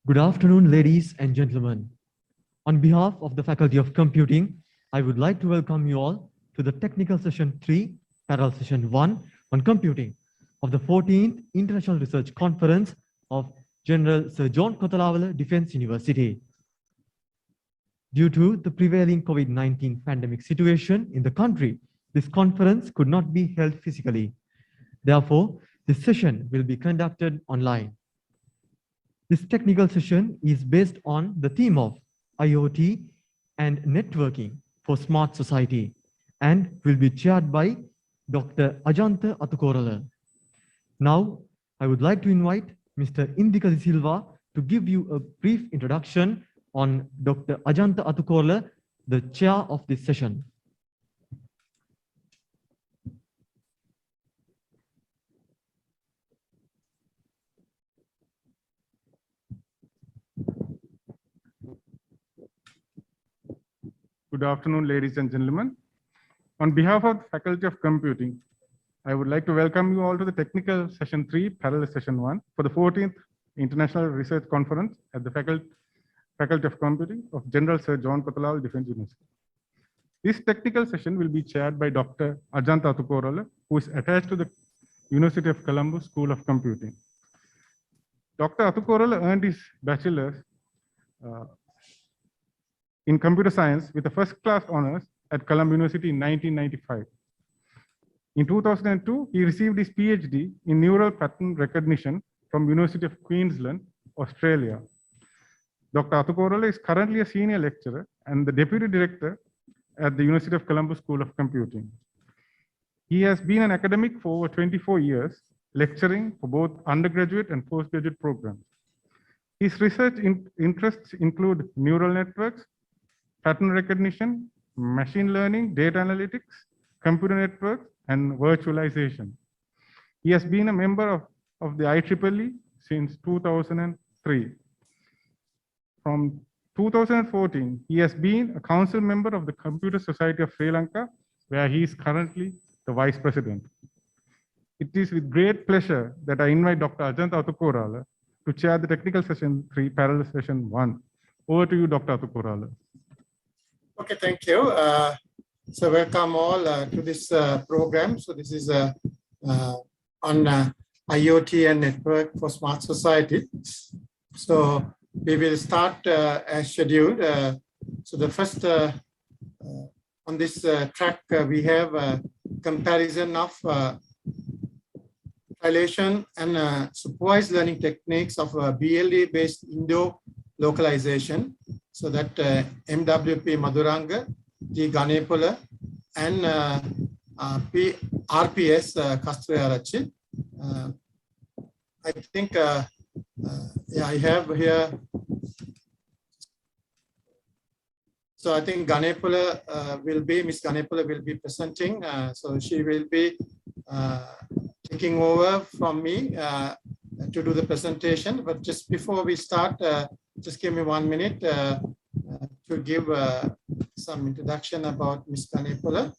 Good afternoon, ladies and gentlemen. On behalf of the Faculty of Computing, I would like to welcome you all to the Technical Session 3, Parallel Session 1 on Computing of the 14th International Research Conference of General Sir John Kotalawala Defence University. Due to the prevailing COVID-19 pandemic situation in the country, this conference could not be held physically. Therefore, this session will be conducted online. This technical session is based on the theme of IoT and networking for smart society and will be chaired by Dr. Ajantha Atukorale. Now, I would like to invite Mr. Indika Silva to give you a brief introduction on Dr. Ajantha Atukorale, the chair of this session. Good afternoon, ladies and gentlemen. On behalf of the Faculty of Computing, I would like to welcome you all to the Technical Session 3, Parallel Session 1 for the 14th International Research Conference at the Faculty of Computing of General Sir John Kotalawala Defence University. This technical session will be chaired by Dr. Ajantha Atukorale, who is attached to the University of Colombo School of Computing. Dr. Atukorale earned his bachelor's in computer science with a first-class honors at Colombo University in 1995. In 2002, he received his PhD in neural pattern recognition from University of Queensland, Australia. Dr. Atukorale is currently a senior lecturer and the deputy director at the University of Colombo School of Computing. He has been an academic for over 24 years, lecturing for both undergraduate and postgraduate programs. His research interests include neural networks, pattern recognition, machine learning, data analytics, computer networks, and virtualization. He has been a member of the IEEE since 2003. From 2014, he has been a council member of the Computer Society of Sri Lanka, where he is currently the vice president. It is with great pleasure that I invite Dr. Ajantha Atukorale to chair the Technical Session 3, Parallel Session 1. Over to you, Dr. Atukorale. Okay, thank you. So welcome all to this program. So this is on IoT and network for smart society. So we will start as scheduled. So the first on this track, we have a comparison of Trilateration and supervised learning techniques of BLE-based Indo localization. So that MWP Maduranga, G Ganepola, and RPS Kathriarachchi. I think, yeah, I have here. So I think Ganepola Miss Ganepola will be presenting. So she will be taking over from me to do the presentation. But just before we start, just give me 1 minute to give some introduction about Ms. Ganepola.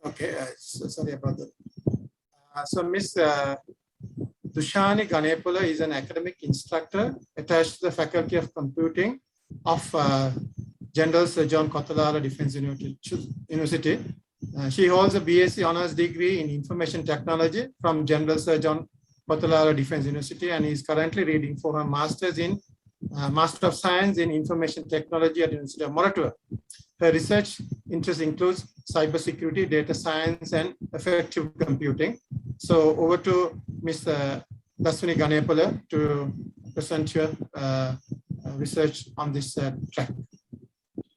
Okay, so sorry about that. So Ms. Dushani Ganepola is an academic instructor attached to the Faculty of Computing of General Sir John Kotalawala Defence University. She holds a BSc Honours degree in Information Technology from General Sir John Kotalawala Defence University and is currently reading for her Master's in Master of Science in Information Technology at the University of Moratuwa. Her research interests includes cybersecurity, data science, and effective computing. So over to Ms. Daswini Ganepola to present your research on this track.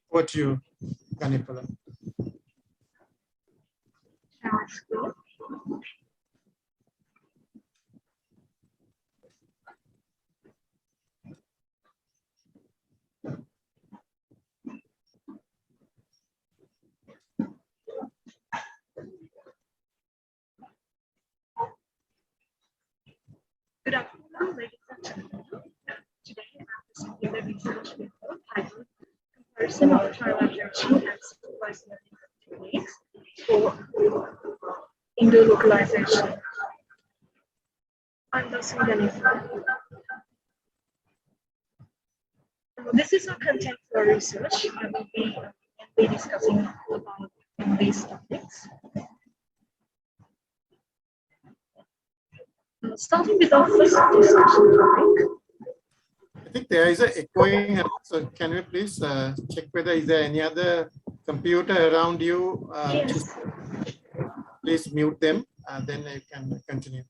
Over to you, Ganepola. Good afternoon, ladies and gentlemen. Today, I'm presenting the research paper comparison of trilateration and supervised learning techniques for Indo-localization. I'm Dr. Ganepola. This is our content for research. I will be discussing about these topics. Starting with our first discussion topic. I think there is a echoing. So can you please check whether is there any other computer around you? Yes. Please mute them, and then you can continue.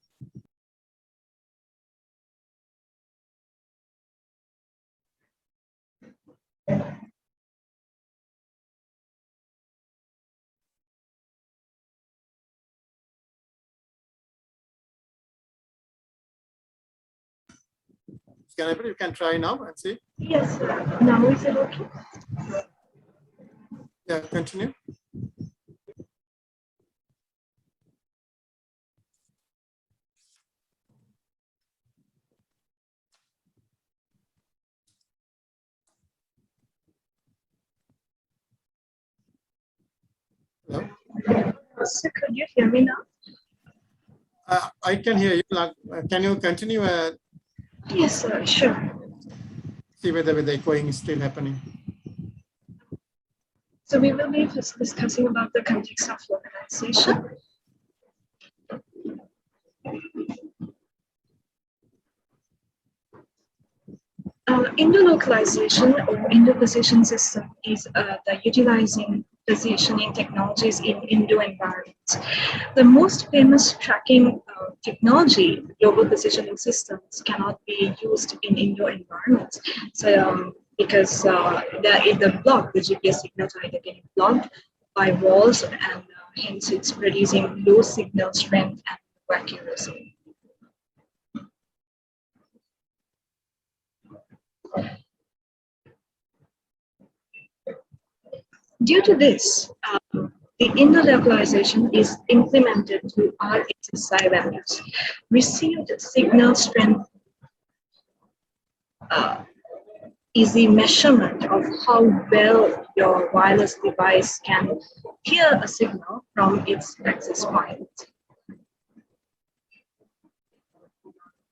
You can try now and see. Yes, now is it okay? Yeah, continue. Hello? So could you hear me now? I can hear you. Can you continue? Yes, sure. See whether the echoing is still happening. So we will be discussing about the context of localization. Indo-localization or Indo-position system is the utilizing positioning technologies in Indo environments. The most famous tracking technology, global positioning systems, cannot be used in Indo environments. So because the GPS signals are either getting blocked by walls, and hence it's producing low signal strength and accuracy. Due to this, the Indo-localization is implemented through RSSI values. Received signal strength is the measurement of how well your wireless device can hear a signal from its access point.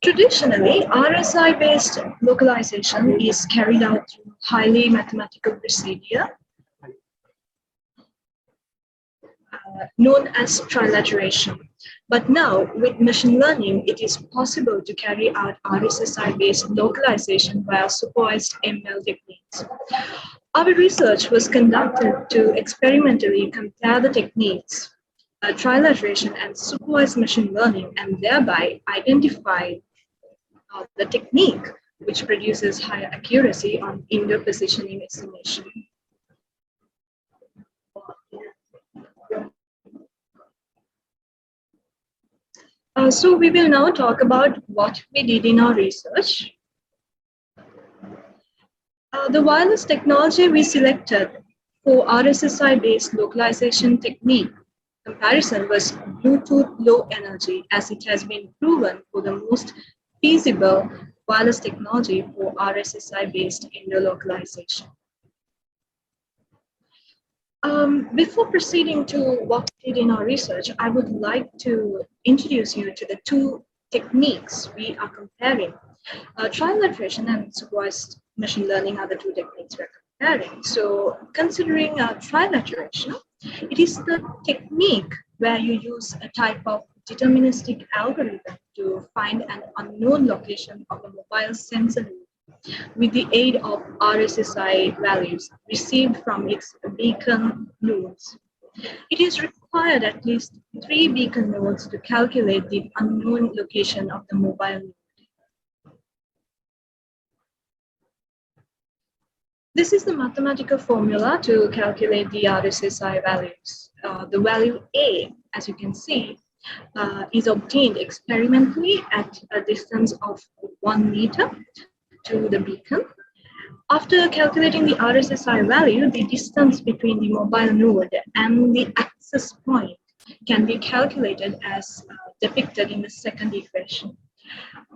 Traditionally, RSI-based localization is carried out through highly mathematical procedure known as trilateration. But now, with machine learning, it is possible to carry out RSSI-based localization via supervised ML techniques. Our research was conducted to experimentally compare the techniques, trilateration and supervised machine learning, and thereby identify the technique which produces higher accuracy on Indo positioning estimation. So we will now talk about what we did in our research. The wireless technology we selected for RSSI-based localization technique comparison was Bluetooth Low Energy, as it has been proven for the most feasible wireless technology for RSSI-based Indo-localization. Before proceeding to what we did in our research, I would like to introduce you to the two techniques we are comparing. Trilateration and supervised machine learning are the two techniques we're comparing. So considering trilateration, it is the technique where you use a type of deterministic algorithm to find an unknown location of a mobile sensor with the aid of RSSI values received from its beacon nodes. It is required at least 3 beacon nodes to calculate the unknown location of the mobile node. This is the mathematical formula to calculate the RSSI values. The value A, as you can see, is obtained experimentally at a distance of 1 meter to the beacon. After calculating the RSSI value, the distance between the mobile node and the access point can be calculated as depicted in the second equation.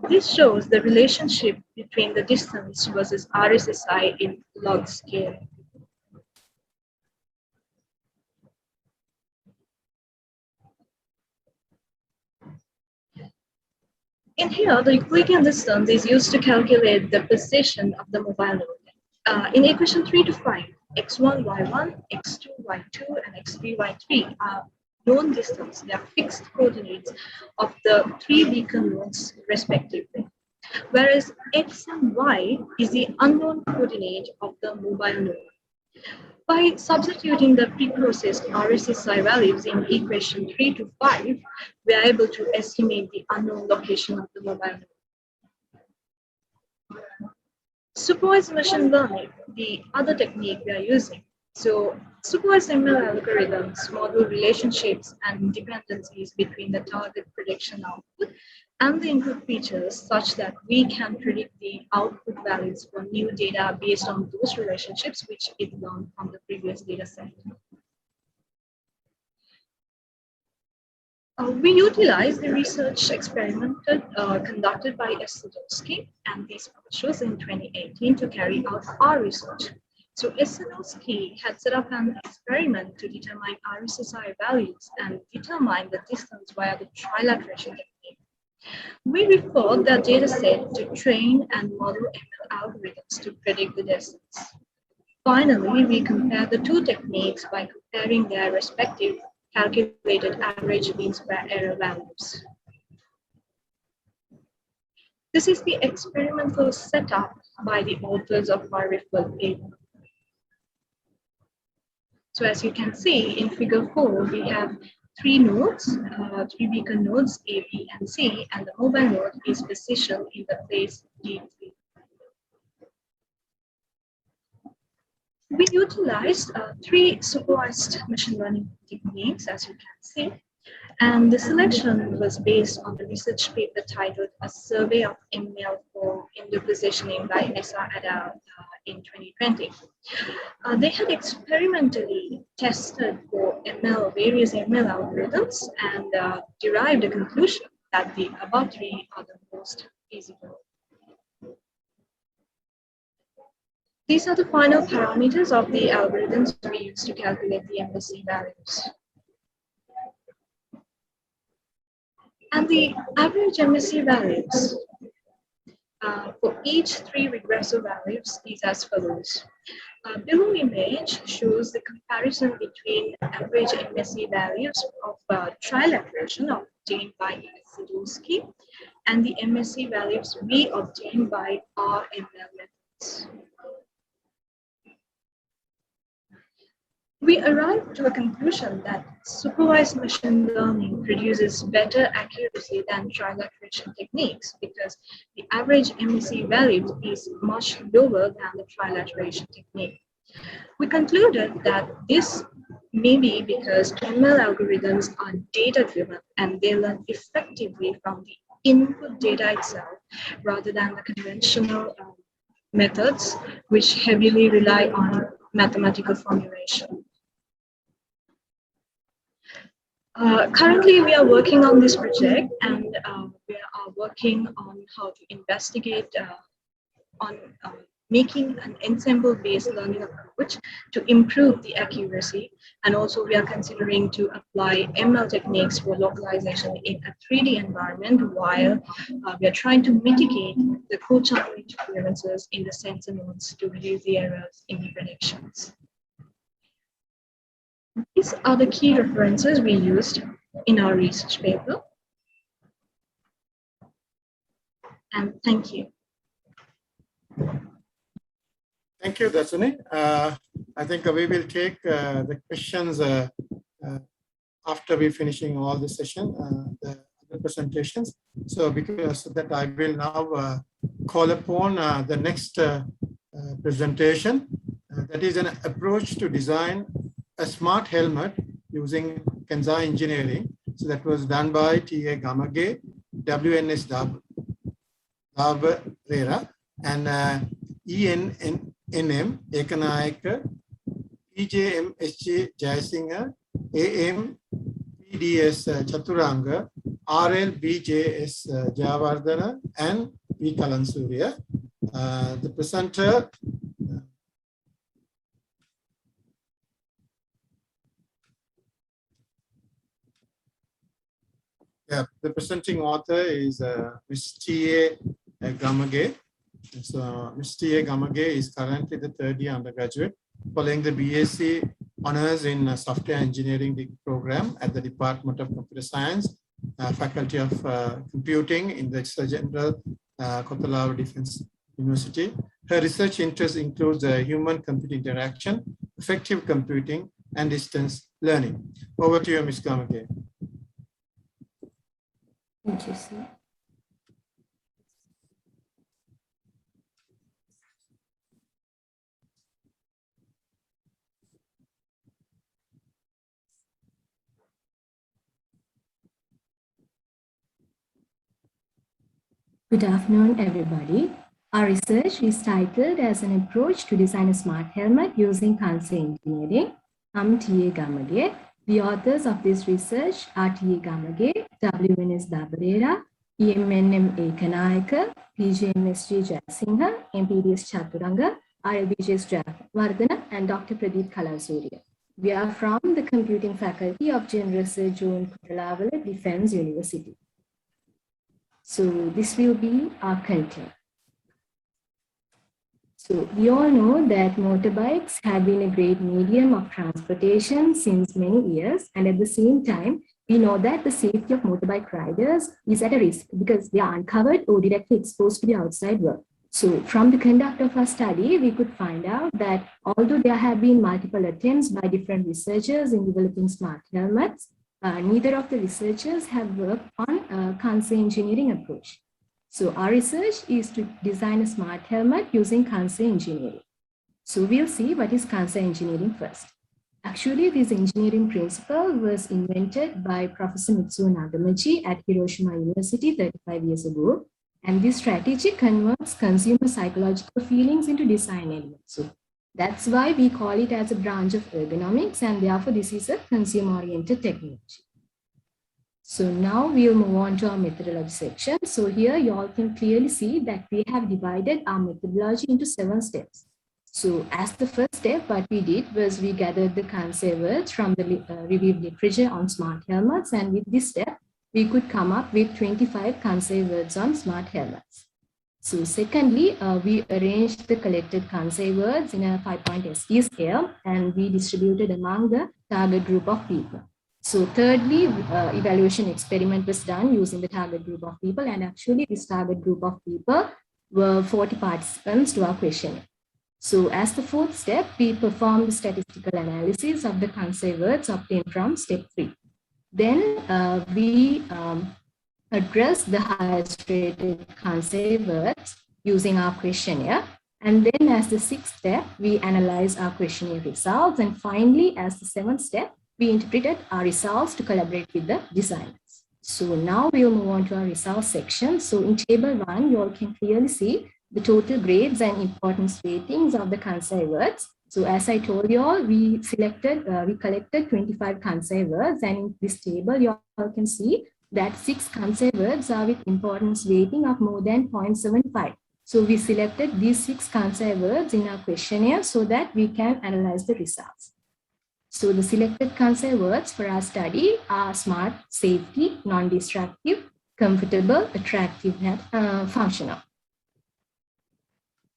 This shows the relationship between the distance versus RSSI in log scale. In here, the Euclidean distance is used to calculate the position of the mobile node. In equation 3 to 5, x1, y1, x2, y2, and x3, y3 are known distance. They are fixed coordinates of the three beacon nodes respectively, whereas x and y is the unknown coordinate of the mobile node. By substituting the pre-processed RSSI values in equation 3 to 5, we are able to estimate the unknown location of the mobile node. Supervised machine learning, the other technique we are using. So supervised ML algorithms model relationships and dependencies between the target prediction output and the input features such that we can predict the output values for new data based on those relationships which it learned from the previous data set. We utilize the research experiment conducted by Sadowski and these publishers in 2018 to carry out our research. So Sadowski had set up an experiment to determine RSSI values and determine the distance via the trilateration technique. We refer the data set to train and model ML algorithms to predict the distance. Finally, we compare the two techniques by comparing their respective calculated average mean square error values. This is the experimental setup by the authors of our referred paper. So as you can see in figure 4, we have three nodes, three beacon nodes A, B, and C, and the mobile node is positioned in the place D3. We utilized three supervised machine learning techniques, as you can see, and the selection was based on the research paper titled A Survey of ML for Indo-Positioning by Nessa et al. In 2020. They had experimentally tested for various ML algorithms and derived a conclusion that the above three are the most feasible. These are the final parameters of the algorithms we use to calculate the MSE values. And the average MSE values for each three regressive values is as follows. Below image shows the comparison between average MSE values of trilateration obtained by Sadowski and the MSE values we obtained by our ML methods. We arrived to a conclusion that supervised machine learning produces better accuracy than trilateration techniques because the average MSE value is much lower than the trilateration technique. We concluded that this may be because ML algorithms are data-driven and they learn effectively from the input data itself rather than the conventional methods which heavily rely on mathematical formulation. Currently, we are working on this project and we are working on how to investigate on making an ensemble-based learning approach to improve the accuracy. And also we are considering to apply ML techniques for localization in a 3D environment while we are trying to mitigate the co-channel interferences in the sensor nodes to reduce the errors in the predictions. These are the key references we used in our research paper. And thank you. Thank you, Dasuni. I think we will take the questions after we finishing all the session, the other presentations. So because that I will now call upon the next presentation. That is an approach to design a smart helmet using Kansei engineering. So that was done by T.A. Gamage, WNS Dabarera, and EMNM, Ekanayake, PJMSG, Jayasinghe, AMPDS, Chathuranga, RLBJS, Jayawardhana, and Kalansooriya. The presenter, The presenting author is Ms. T.A. Gamage. So Ms. T.A. Gamage is currently the third year undergraduate following the BSc Honours in Software Engineering program at the Department of Computer Science, Faculty of Computing in the General Kothalawa Defence University. Her research interests includes human-computer interaction, effective computing, and distance learning. Over to you, Ms. Gamage. Thank you, sir. Good afternoon, everybody. Our research is titled as an approach to design a smart helmet using Kansei engineering. I'm T.A. Gamage. The authors of this research are T.A. Gamage, WNS Dabarera, EMNM Ekanayake, PJMSG Jayasinghe, AMPDS Chathuranga, RLBJS Jayawardhana, and Dr. Pradeep Kalansooriya. We are from the Computing Faculty of General Research Zone Kothalawa Defence University. So this will be our content. So we all know that motorbikes have been a great medium of transportation since many years. And at the same time, we know that the safety of motorbike riders is at a risk because they are uncovered or directly exposed to the outside world. So from the conduct of our study, we could find out that although there have been multiple attempts by different researchers in developing smart helmets, neither of the researchers have worked on a Kansei engineering approach. So our research is to design a smart helmet using Kansei engineering. So we'll see what is Kansei engineering first. Actually, this engineering principle was invented by Professor Mitsuo Nagamachi at Hiroshima University 35 years ago. And this strategy converts consumer psychological feelings into design elements. So that's why we call it as a branch of ergonomics, and therefore this is a consumer-oriented technology. So now we'll move on to our methodology section. So here you all can clearly see that we have divided our methodology into 7 steps. So as the first step, what we did was we gathered the Kansei words from the reviewed literature on smart helmets, and with this step, we could come up with 25 Kansei words on smart helmets. So secondly, we arranged the collected Kansei words in a 5-point ST scale, and we distributed among the target group of people. So thirdly, evaluation experiment was done using the target group of people, and actually this target group of people were 40 participants to our questionnaire. So as the fourth step, we performed statistical analysis of the Kansei words obtained from step 3. Then we address the highest rated Kansei words using our questionnaire. And then as the 6th step, we analyze our questionnaire results. And finally, as the 7th step, we interpreted our results to collaborate with the designers. So now we'll move on to our results section. So in table 1, you all can clearly see the total grades and importance ratings of the Kansei words. So as I told you all, we collected 25 Kansei words. And in this table, you all can see that 6 Kansei words are with importance rating of more than 0.75. So we selected these 6 Kansei words in our questionnaire so that we can analyze the results. So the selected Kansei words for our study are smart, safety, non-destructive, comfortable, attractive, and functional.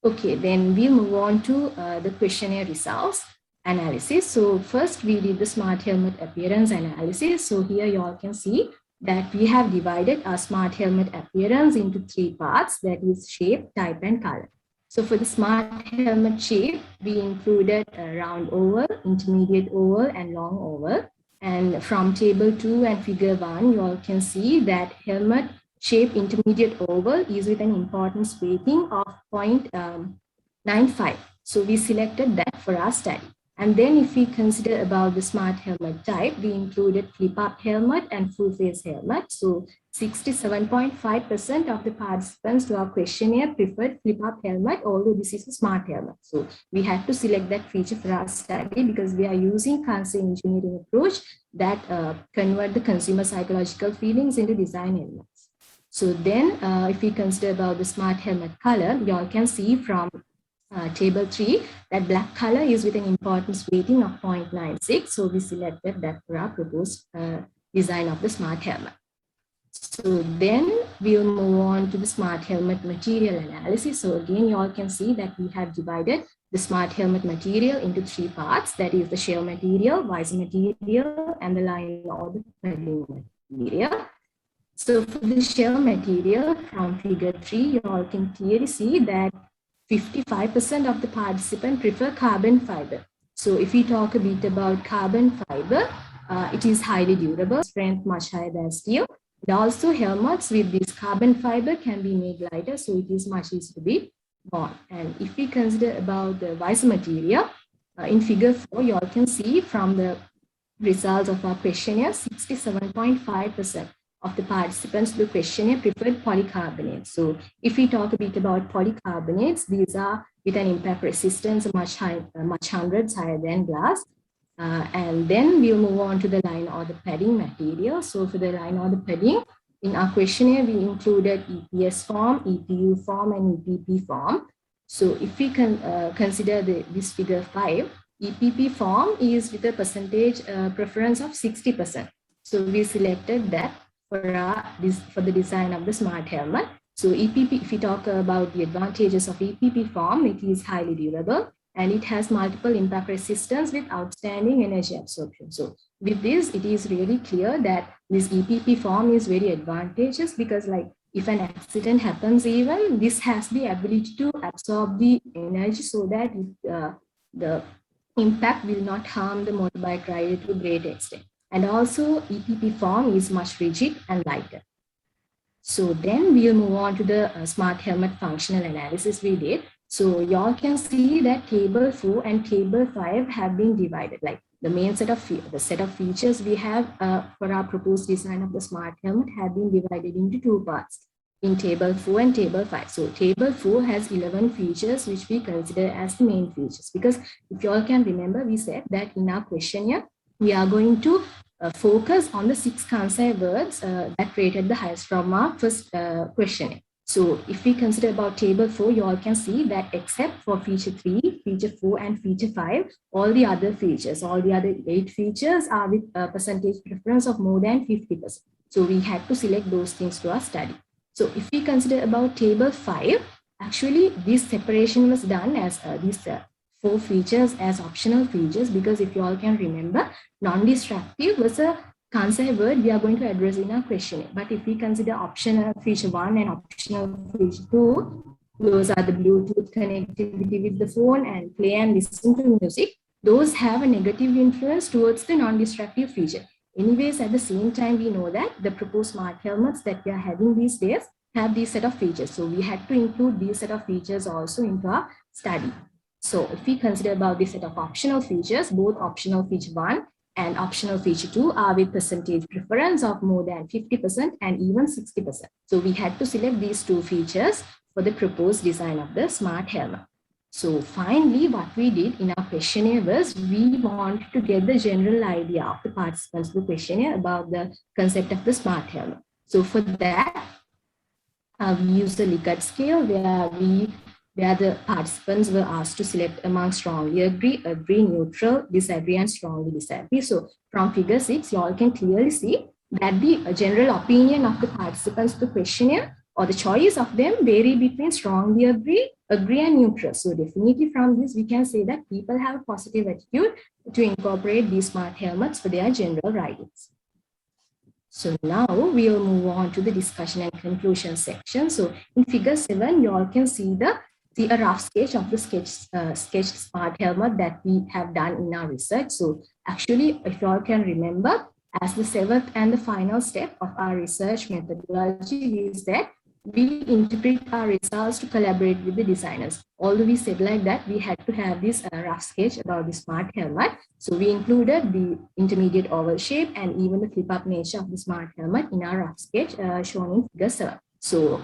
Okay, then we'll move on to the questionnaire results analysis. So first we did the smart helmet appearance analysis. So here you all can see that we have divided our smart helmet appearance into 3 parts, that is shape, type, and color. So for the smart helmet shape, we included a round oval, intermediate oval, and long oval. And from table 2 and figure 1, you all can see that helmet shape intermediate oval is with an importance rating of 0.95. So we selected that for our study. And then if we consider about the smart helmet type, we included flip-up helmet and full-face helmet. So 67.5% of the participants to our questionnaire preferred flip-up helmet, although this is a smart helmet. So we had to select that feature for our study because we are using Kansei engineering approach that convert the consumer psychological feelings into design elements. So then if we consider about the smart helmet color, you all can see from table 3 that black color is with an importance rating of 0.96. So we selected that for our proposed design of the smart helmet. So then we'll move on to the smart helmet material analysis. So again, you all can see that we have divided the smart helmet material into 3 parts. That is the shell material, visor material, and the line or the padding material. So for the shell material from figure 3, you all can clearly see that 55% of the participants prefer carbon fiber. So if we talk a bit about carbon fiber, it is highly durable, strength much higher than steel. And also helmets with this carbon fiber can be made lighter, so it is much easier to be worn. And if we consider about the visor material, in figure 4, you all can see from the results of our questionnaire, 67.5% of the participants to the questionnaire preferred polycarbonate. So if we talk a bit about polycarbonates, these are with an impact resistance much 100s higher than glass. And then we'll move on to the line or the padding material. So for the line or the padding, in our questionnaire, we included EPS form, EPU form, and EPP form. So if we can consider this figure 5, EPP form is with a percentage preference of 60%. So we selected that for the design of the smart helmet. So EPP, if we talk about the advantages of EPP form, it is highly durable and it has multiple impact resistance with outstanding energy absorption. So with this, it is really clear that this EPP form is very advantageous because like if an accident happens even, this has the ability to absorb the energy so that the impact will not harm the motorbike rider to a great extent. And also EPP form is much rigid and lighter. So then we'll move on to the smart helmet functional analysis we did. So y'all can see that table 4 and table 5 have been divided. Like the main set of features we have for our proposed design of the smart helmet have been divided into 2 parts in table 4 and table 5. So table 4 has 11 features which we consider as the main features, because if you all can remember, we said that in our questionnaire we are going to focus on the 6 Kansei words that rated the highest from our first questionnaire. So if we consider about table 4, you all can see that except for feature 3, feature 4, and feature 5, all the other features, all the other 8 features are with a percentage preference of more than 50%. So we had to select those things to our study. So if we consider about table 5, actually this separation was done as these 4 features as optional features, because if you all can remember, non-destructive was a Kansei word we are going to address in our questionnaire. But if we consider optional feature 1 and optional feature 2, those are the Bluetooth connectivity with the phone and play and listen to music. Those have a negative influence towards the non-destructive feature. Anyways, at the same time, we know that the proposed smart helmets that we are having these days have these set of features. So we had to include these set of features also into our study. So if we consider about this set of optional features, both optional feature 1 and optional feature 2 are with percentage preference of more than 50% and even 60%. So we had to select these 2 features for the proposed design of the smart helmet. So finally, what we did in our questionnaire was we wanted to get the general idea of the participants to the questionnaire about the concept of the smart helmet. So for that, we used the Likert scale where the participants were asked to select among strongly agree, neutral, disagree, and strongly disagree. So from figure 6, you all can clearly see that the general opinion of the participants to the questionnaire or the choice of them vary between strongly agree, and neutral. So definitely from this, we can say that people have a positive attitude to incorporate these smart helmets for their general ridings. So now we'll move on to the discussion and conclusion section. So in figure 7, you all can see a rough sketch of the sketched smart helmet that we have done in our research. So actually, if you all can remember, as the 7th and the final step of our research methodology is that we interpret our results to collaborate with the designers. Although we said like that, we had to have this rough sketch about the smart helmet. So we included the intermediate oval shape and even the flip-up nature of the smart helmet in our rough sketch shown in figure 7. So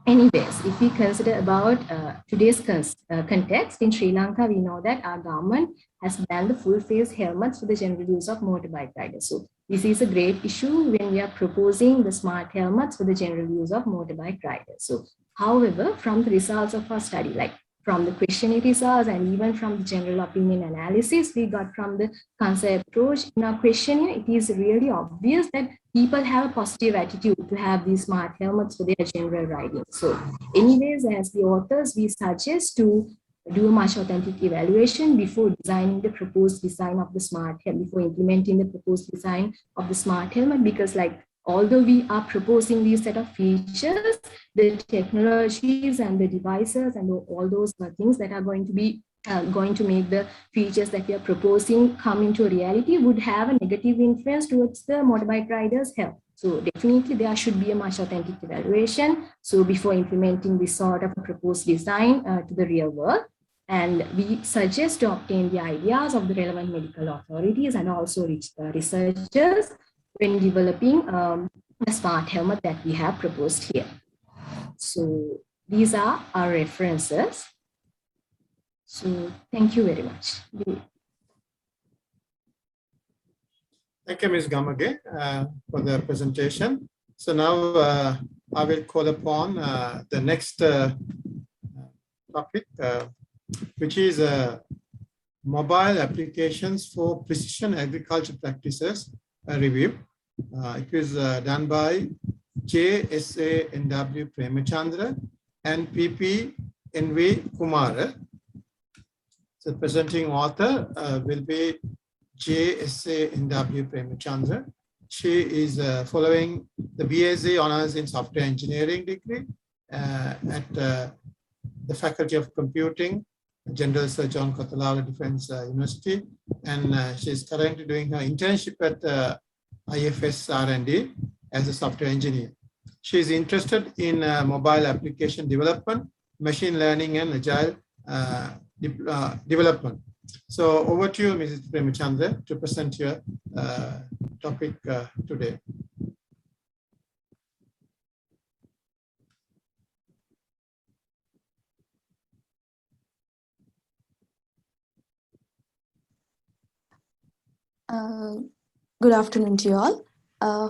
anyways, if we consider about today's context, in Sri Lanka, we know that our government has banned the full-face helmets for the general use of motorbike riders. So this is a great issue when we are proposing the smart helmets for the general use of motorbike riders. So however, from the results of our study, like from the questionnaire results and even from the general opinion analysis we got from the Kansei approach in our questionnaire, it is really obvious that people have a positive attitude to have these smart helmets for their general riding. So anyways, as the authors, we suggest to do a much authentic evaluation before designing the proposed design of the smart helmet, before implementing the proposed design of the smart helmet, because like although we are proposing these set of features, the technologies and the devices and all those things that are going to be going to make the features that we are proposing come into reality would have a negative influence towards the motorbike riders' health. So definitely there should be a much authentic evaluation. So before implementing this sort of a proposed design to the real world, and we suggest to obtain the ideas of the relevant medical authorities and also researchers when developing the smart helmet that we have proposed here. So these are our references. So thank you very much. Thank you, Ms. Gamage, for the presentation. So now I will call upon the next topic, which is mobile applications for precision agriculture practices review. It was done by JSANW Premachandra and PPNV Kumara. So presenting author will be JSANW Premachandra. She is following the BSc Honours in Software Engineering degree at the Faculty of Computing, General Sir John Kathriarachchi Defence University, and she is currently doing her internship at IFS R&D as a software engineer. She is interested in mobile application development, machine learning, and agile development. So over to you, Mrs. Premachandra, to present your topic today. Good afternoon to you all.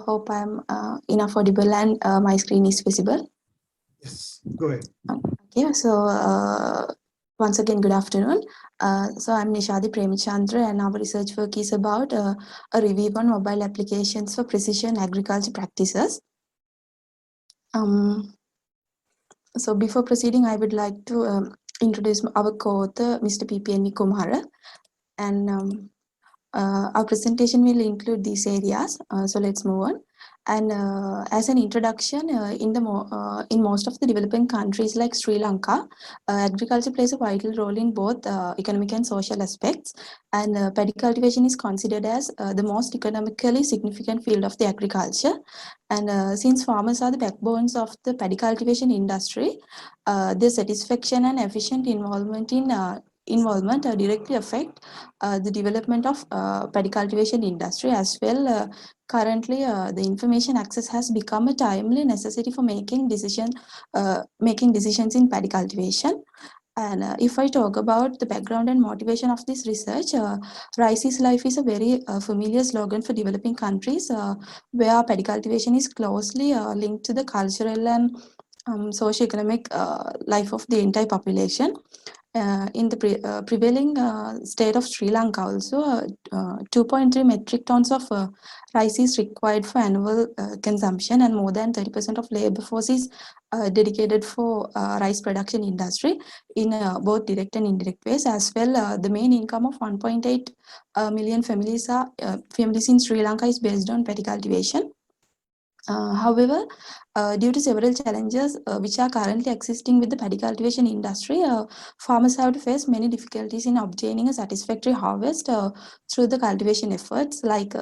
Hope I'm enough audible and my screen is visible. Yes, go ahead. Okay, so once again, good afternoon. So I'm Nishadi Premachandra, and our research work is about a review on mobile applications for precision agriculture practices. So before proceeding, I would like to introduce our co-author, Mr. PPNV Kumara, and our presentation will include these areas. So let's move on. And as an introduction, in most of the developing countries like Sri Lanka, agriculture plays a vital role in both economic and social aspects. And paddy cultivation is considered as the most economically significant field of the agriculture. And since farmers are the backbones of the paddy cultivation industry, their satisfaction and efficient involvement directly affect the development of paddy cultivation industry as well. Currently, the information access has become a timely necessity for making decisions in paddy cultivation. And if I talk about the background and motivation of this research, rice is life is a very familiar slogan for developing countries where paddy cultivation is closely linked to the cultural and socio-economic life of the entire population. In the prevailing state of Sri Lanka also, 2.3 metric tons of rice is required for annual consumption, and more than 30% of labor force is dedicated for rice production industry in both direct and indirect ways. As well, the main income of 1.8 million families in Sri Lanka is based on paddy cultivation. However, due to several challenges which are currently existing with the paddy cultivation industry, farmers have to face many difficulties in obtaining a satisfactory harvest through the cultivation efforts. Like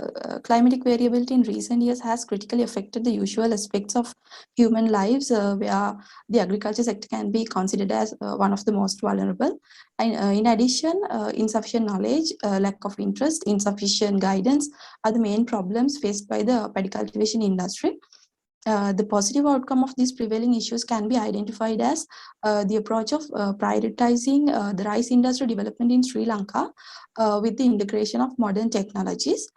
climatic variability in recent years has critically affected the usual aspects of human lives, where the agriculture sector can be considered as one of the most vulnerable. And in addition, insufficient knowledge, lack of interest, insufficient guidance are the main problems faced by the paddy cultivation industry. The positive outcome of these prevailing issues can be identified as the approach of prioritizing the rice industry development in Sri Lanka with the integration of modern technologies.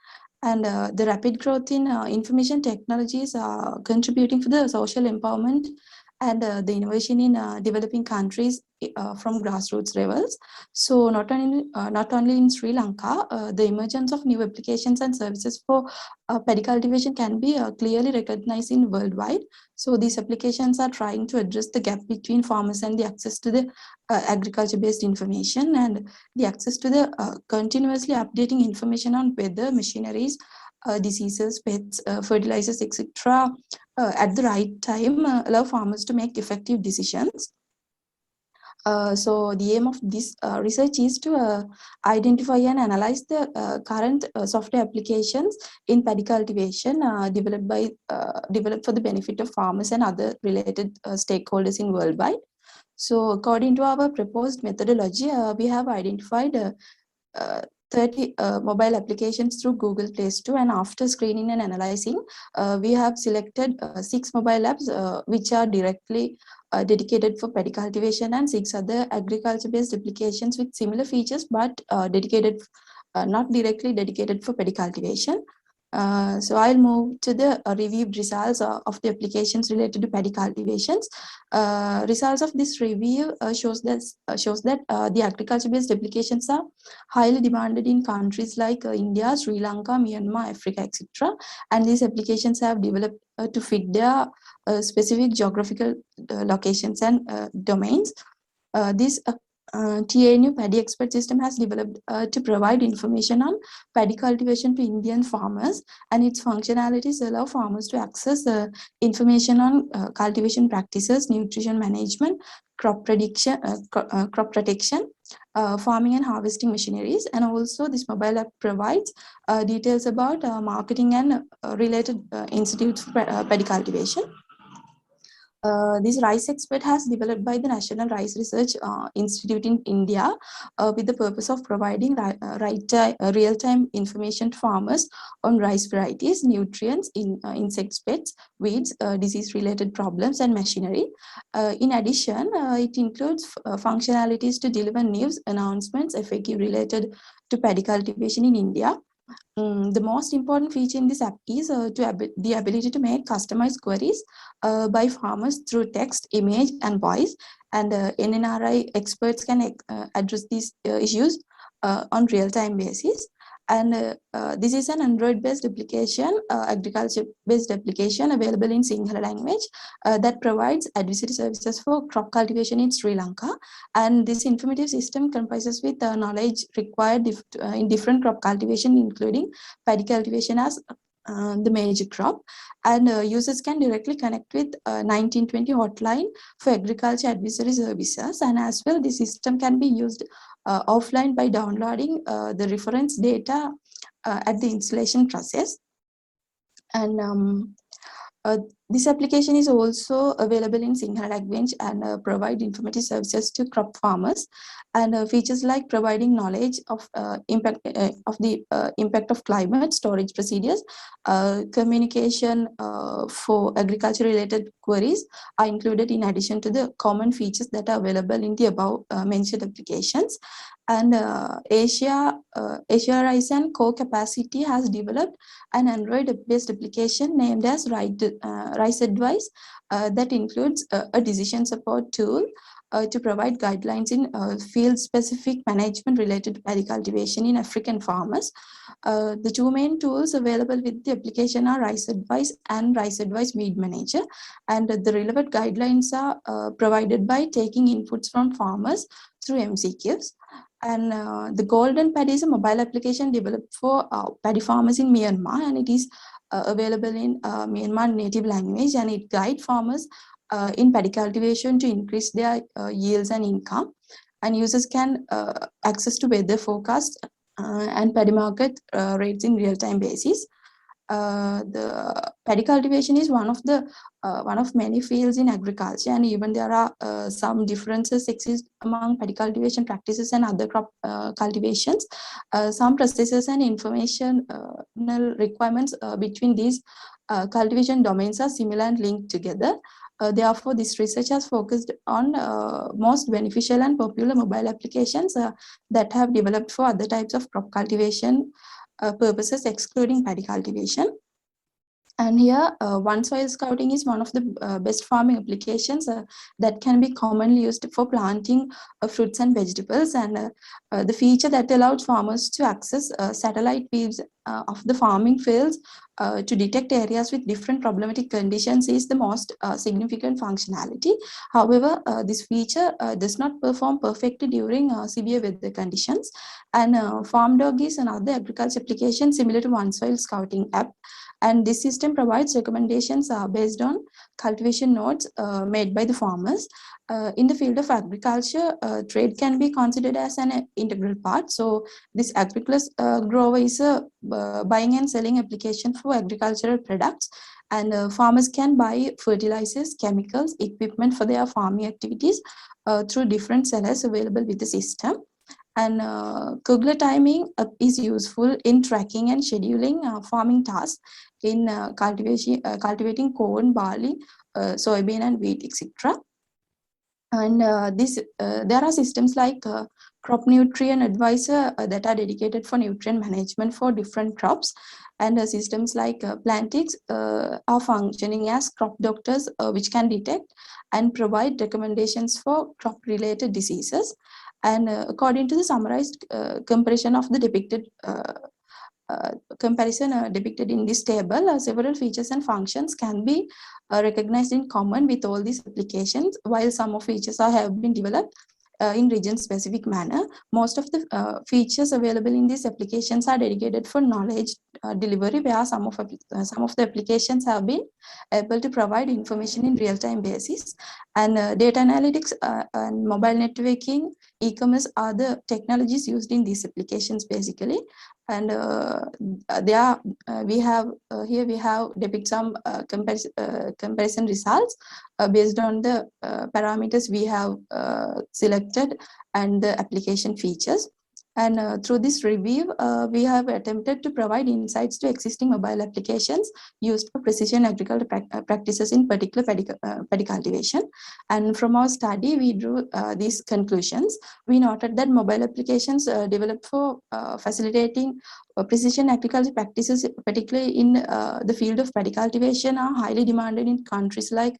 And the rapid growth in information technologies are contributing to the social empowerment and the innovation in developing countries from grassroots levels. So not only in Sri Lanka, the emergence of new applications and services for paddy cultivation can be clearly recognized in worldwide. So these applications are trying to address the gap between farmers and the access to the agriculture-based information and the access to the continuously updating information on weather, machineries, diseases, pests, fertilizers, etc. At the right time, allow farmers to make effective decisions. So the aim of this research is to identify and analyze the current software applications in paddy cultivation developed for the benefit of farmers and other related stakeholders in worldwide. So according to our proposed methodology, we have identified 30 mobile applications through Google Play Store, and after screening and analyzing, we have selected 6 mobile apps which are directly dedicated for paddy cultivation, and 6 other agriculture-based applications with similar features but not directly dedicated for paddy cultivation. So I'll move to the reviewed results of the applications related to paddy cultivations. Results of this review shows that the agriculture-based applications are highly demanded in countries like India, Sri Lanka, Myanmar, Africa, etc. And these applications have developed to fit their specific geographical locations and domains. This TANU Paddy Expert System has developed to provide information on paddy cultivation to Indian farmers, and its functionalities allow farmers to access information on cultivation practices, nutrition management, crop protection, farming and harvesting machineries. And also this mobile app provides details about marketing and related institutes for paddy cultivation. This rice expert has developed by the National Rice Research Institute in India with the purpose of providing real-time information to farmers on rice varieties, nutrients, insects, pests, weeds, disease-related problems, and machinery. In addition, it includes functionalities to deliver news, announcements, FAQ related to paddy cultivation in India. The most important feature in this app is the ability to make customized queries by farmers through text, image, and voice. And NNRI experts can address these issues on real-time basis. And this is an Android-based application, agriculture-based application available in Sinhala language that provides advisory services for crop cultivation in Sri Lanka. And this informative system comprises with knowledge required in different crop cultivation, including paddy cultivation as the major crop. And users can directly connect with 1920 hotline for agriculture advisory services. And as well, the system can be used offline by downloading the reference data at the installation process. And this application is also available in Sinhala language and provide informative services to crop farmers. And features like providing knowledge of impact of climate, storage procedures, communication for agriculture-related queries are included in addition to the common features that are available in the above mentioned applications. And Asia Rice and Co Capacity has developed an Android-based application named as Rice Advice that includes a decision support tool to provide guidelines in field-specific management related to paddy cultivation in African farmers. The 2 main tools available with the application are Rice Advice and Rice Advice Weed Manager, and the relevant guidelines are provided by taking inputs from farmers through MCQs. And the Golden Paddy is a mobile application developed for paddy farmers in Myanmar, and it is available in Myanmar native language, and it guides farmers in paddy cultivation to increase their yields and income. And users can access to weather forecast and paddy market rates in real-time basis. The paddy cultivation is one of many fields in agriculture, and even there are some differences exist among paddy cultivation practices and other crop cultivations. Some processes and informational requirements between these cultivation domains are similar and linked together. Therefore, this research has focused on most beneficial and popular mobile applications that have developed for other types of crop cultivation purposes, excluding paddy cultivation. And here, one soil scouting is one of the best farming applications that can be commonly used for planting fruits and vegetables. And the feature that allows farmers to access satellite views of the farming fields to detect areas with different problematic conditions is the most significant functionality. However, this feature does not perform perfectly during severe weather conditions. And Farm Dog is another agriculture application similar to One Soil Scouting app. And this system provides recommendations based on cultivation notes made by the farmers. In the field of agriculture, trade can be considered as an integral part. So this agriculture grower is a buying and selling application for agricultural products. And farmers can buy fertilizers, chemicals, equipment for their farming activities through different sellers available with the system. And Kugler timing is useful in tracking and scheduling farming tasks in cultivating corn, barley, soybean, and wheat, etc. And there are systems like crop nutrient advisor that are dedicated for nutrient management for different crops. And systems like Plantix are functioning as crop doctors, which can detect and provide recommendations for crop-related diseases. And according to the summarized comparison of the depicted depicted in this table, several features and functions can be recognized in common with all these applications, while some of features have been developed in region-specific manner. Most of the features available in these applications are dedicated for knowledge delivery, where some of the applications have been able to provide information in real-time basis. And data analytics and mobile networking, e-commerce are the technologies used in these applications basically. And we have depict some comparison results based on the parameters we have selected and the application features. And through this review, we have attempted to provide insights to existing mobile applications used for precision agriculture practices, in particular paddy cultivation. And from our study, we drew these conclusions. We noted that mobile applications developed for facilitating precision agriculture practices, particularly in the field of paddy cultivation, are highly demanded in countries like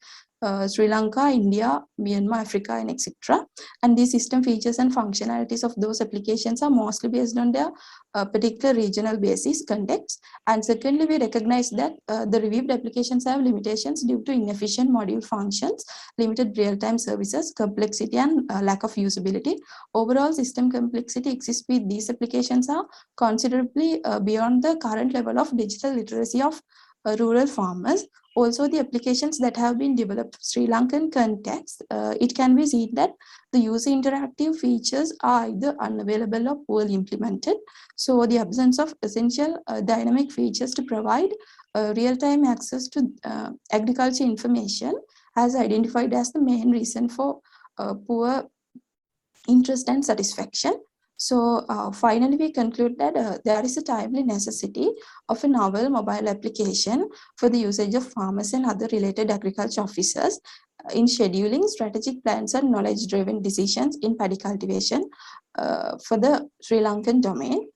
Sri Lanka, India, Myanmar, Africa, and etc. And these system features and functionalities of those applications are mostly based on their particular regional basis context. And secondly, we recognize that the reviewed applications have limitations due to inefficient module functions, limited real-time services, complexity, and lack of usability. Overall, system complexity exists with these applications are considerably beyond the current level of digital literacy of rural farmers. Also, the applications that have been developed for Sri Lankan context, it can be seen that the user interactive features are either unavailable or poorly implemented. So the absence of essential dynamic features to provide real-time access to agriculture information has identified as the main reason for poor interest and satisfaction. So finally, we conclude that there is a timely necessity of a novel mobile application for the usage of farmers and other related agriculture officers in scheduling strategic plans and knowledge-driven decisions in paddy cultivation for the Sri Lankan domain.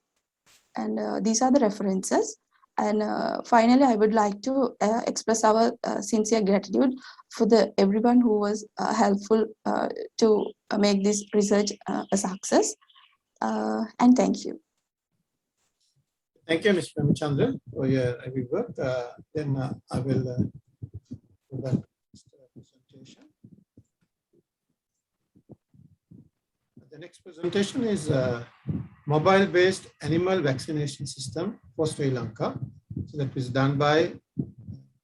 And these are the references. And finally, I would like to express our sincere gratitude for everyone who was helpful to make this research a success. And thank you. Thank you, Ms. Premachandra, for your review work. Then I will go back to the presentation. The next presentation is mobile-based animal vaccination system for Sri Lanka. So that was done by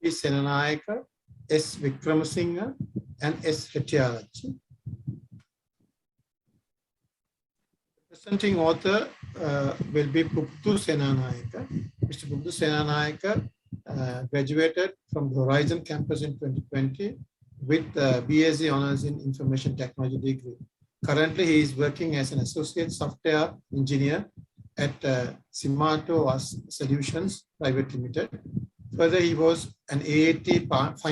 P. Senanayake, S. Wickramasinghe, and S. Hettiarachchi. Presenting author will be Puptu Senanayake. Mr. Puptu Senanayake graduated from the Horizon campus in 2020 with BSc Honours in Information Technology degree. Currently, he is working as an associate software engineer at Simato Solutions Private Limited. Further, he was an AAT past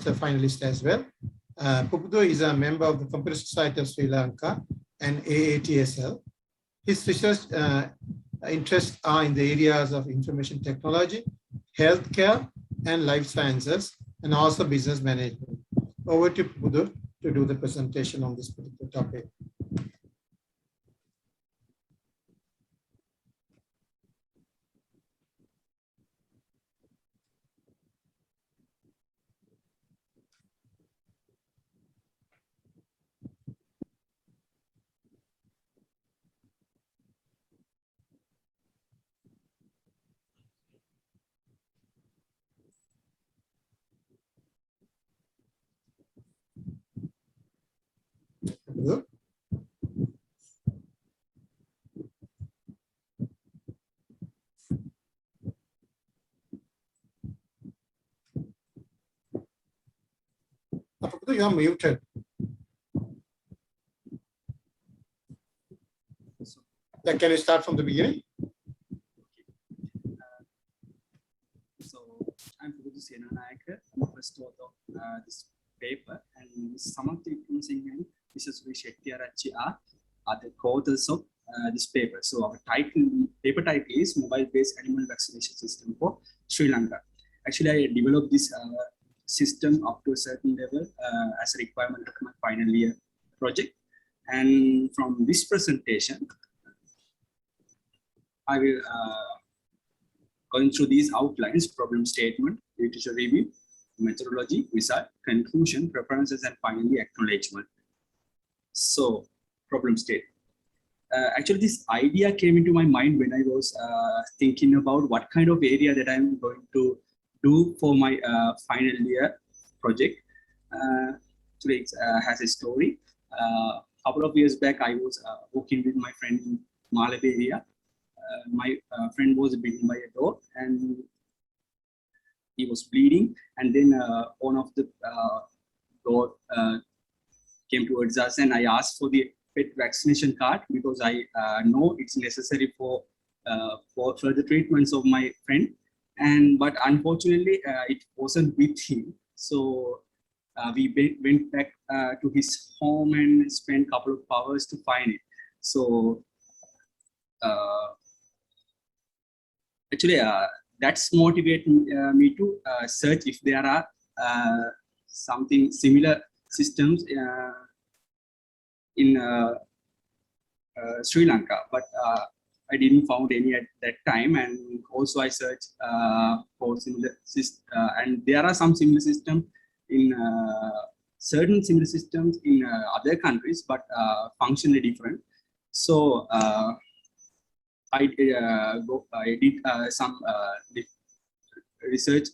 finalist as well. Puptu is a member of the Computer Society of Sri Lanka and AATSL. His research interests are in the areas of information technology, healthcare, and life sciences, and also business management. Over to Pudu to do the presentation on this particular topic. Pudu? Pudu, you are muted. Yeah, can you start from the beginning? So I'm Senanayake. I'm the first author of this paper, and Samantha Wickramasinghe and Mrs. Hettiarachchi are the co-authors of this paper. So our paper title is Mobile-Based Animal Vaccination System for Sri Lanka. Actually, I developed this system up to a certain level as a requirement of my final year project. And from this presentation, I will going through these outlines: problem statement, literature review, methodology, result, conclusion, preferences, and finally acknowledgement. So, problem statement. Actually, this idea came into my mind when I was thinking about what kind of area that I'm going to do for my final year project. Today it has a story. A couple of years back, I was working with my friend in Malab area. My friend was bitten by a dog and he was bleeding, and then one of the dog came towards us, and I asked for the pet vaccination card because I know it's necessary for further treatments of my friend, but unfortunately it wasn't with him. So we went back to his home and spent a couple of hours to find it. So actually, that's motivated me to search if there are something similar systems in Sri Lanka, but I didn't found any at that time. And also I searched for similar systems, and there are some similar systems in certain similar systems in other countries, but functionally different. So I did some research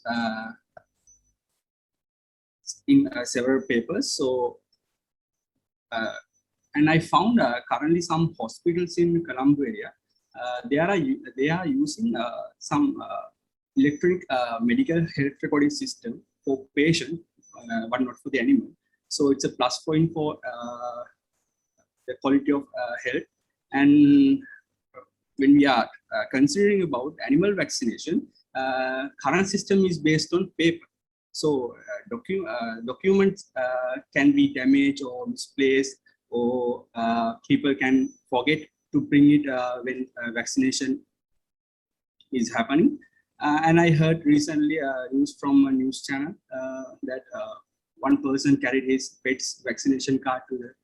in several papers. So, and I found currently some hospitals in Colombo area, they are using some electronic medical health recording system for patient, but not for the animal. So it's a plus point for the quality of health. And when we are considering about animal vaccination, current system is based on paper. So documents can be damaged or misplaced, or people can forget to bring it when vaccination is happening. And I heard recently news from a news channel that one person carried his pet's vaccination card to the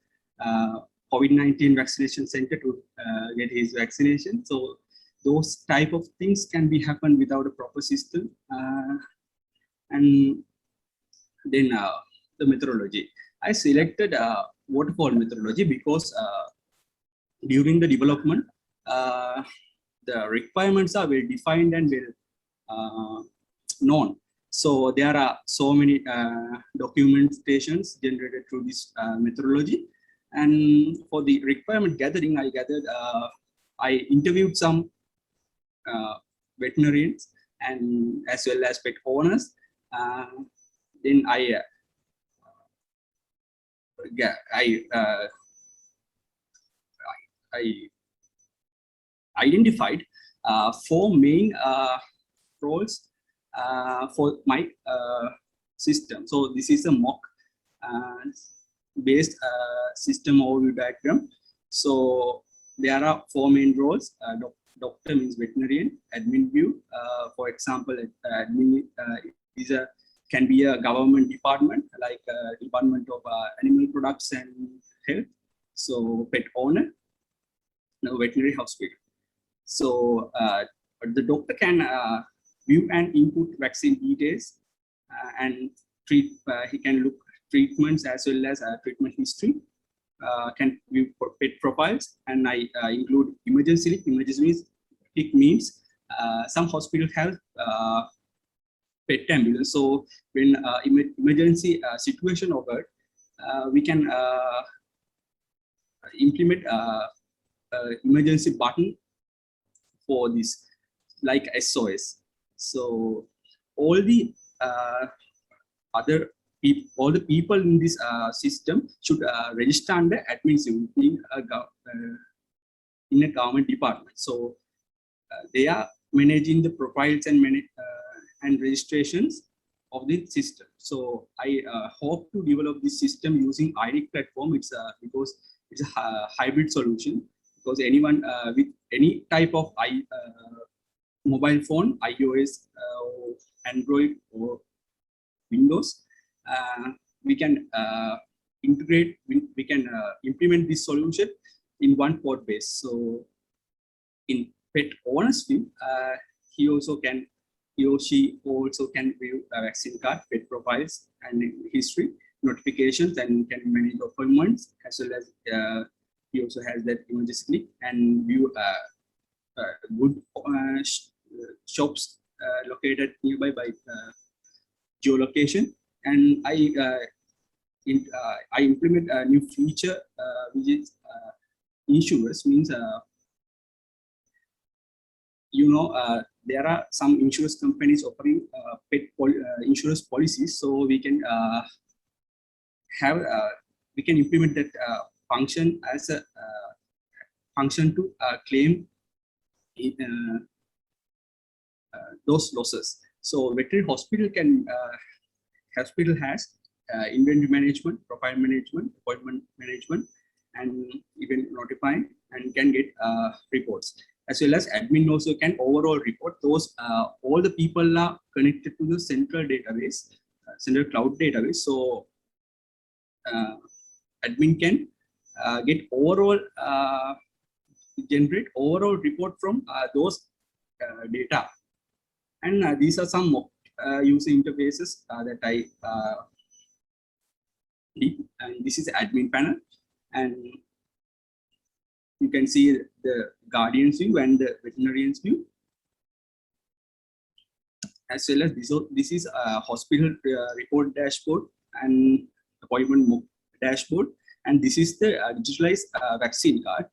COVID-19 vaccination center to get his vaccination. So those type of things can be happen without a proper system. And then the methodology. I selected waterfall methodology because during the development, the requirements are well defined and well known. So there are so many documentations generated through this methodology. And for the requirement gathering, I interviewed some veterinarians and as well as pet owners. Then I identified 4 main roles for my system. So this is a mock based system overview diagram. So there are 4 main roles: doctor means veterinarian. Admin view, for example, admin can be a government department like Department of Animal Products and Health. So pet owner, no, veterinary hospital. So the doctor can view and input vaccine details and treat. He can look treatments as well as treatment history. Can view pet profiles, and I include emergency. Emergency means some hospitals have pet ambulance. So when emergency situation occurred, we can implement emergency button for this, like SOS. So all the all the people in this system should register under admin in a government department. So they are managing the profiles and registrations of the system. So I hope to develop this system using IRIC platform. It's because it's a hybrid solution, because anyone with any type of mobile phone, iOS, Android or Windows, we can integrate, we can implement this solution in one port base. So in pet owner's view, he or she also can view a vaccine card, pet profiles and history, notifications, and can manage appointments, as well as he also has that emergency and view good shops located nearby by geolocation. And I implement a new feature which is insurers, means there are some insurance companies offering pet insurance policies, so we can implement that function as a function to claim those losses. So veterinary hospital has inventory management, profile management, appointment management, and even notifying, and can get reports, as well as admin also can overall report those. All the people are connected to the central database, central cloud database. So admin can get overall, generate overall report from those data. And these are some user interfaces that I did. And this is the admin panel, and you can see the guardian's view and the veterinarian's view, as well as this is a hospital report dashboard and appointment dashboard, and this is the digitalized vaccine card.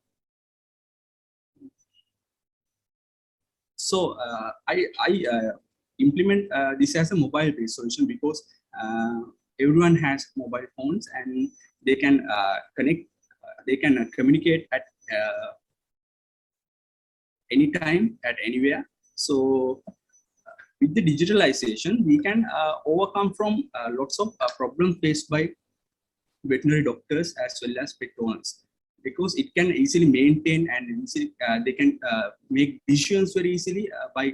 So I implement this as a mobile-based solution, because everyone has mobile phones and they can connect, they can communicate at anytime, at anywhere. So with the digitalization, we can overcome from lots of problems faced by veterinary doctors as well as pet owners, because it can easily maintain and easily, they can make decisions very easily by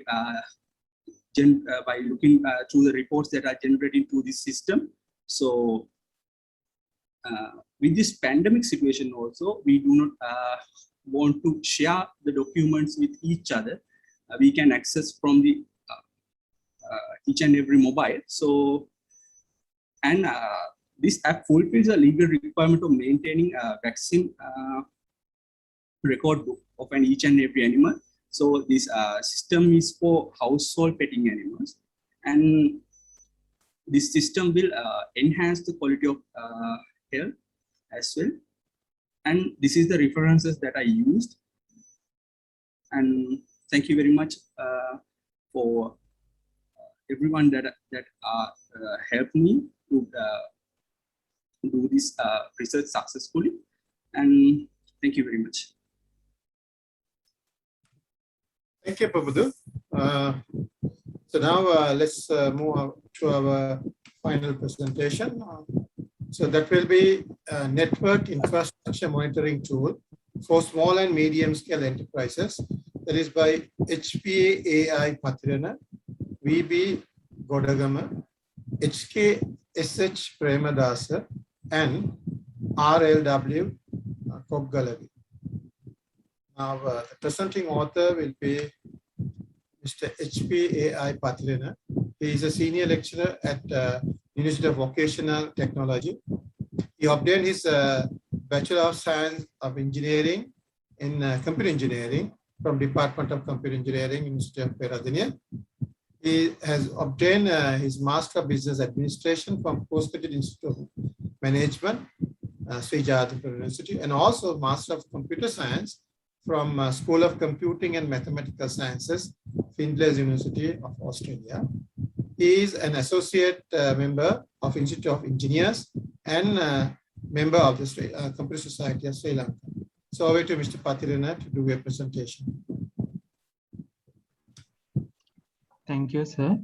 looking through the reports that are generated through this system. So with this pandemic situation also, we do not want to share the documents with each other. We can access from the each and every mobile. So, and this app fulfills a legal requirement of maintaining a vaccine record book of each and every animal. So this system is for household petting animals, and this system will enhance the quality of health as well. And this is the references that I used. And thank you very much for everyone that helped me to do this research successfully. And thank you very much. Thank you, Prabhudu. So now let's move on to our final presentation. So that will be a network infrastructure monitoring tool for small and medium scale enterprises that is by HPAI Pathirana, VB Godagama, HKSH Premadasa, and RLW Koggalavi. Now, the presenting author will be Mr. HPAI Pathirana. He is a senior lecturer at University of Vocational Technology. He obtained his Bachelor of Science of Engineering in Computer Engineering from Department of Computer Engineering, University of Peradeniya. He has obtained his Master of Business Administration from Postgraduate Institute of Management, Sri Jayawardhana University, and also Master of Computer Science from School of Computing and Mathematical Sciences, Findlays University of Australia. He is an associate member of Institute of Engineers and member of the Computer Society of Sri Lanka. So over to Mr. Pathirana to do a presentation. Thank you, sir.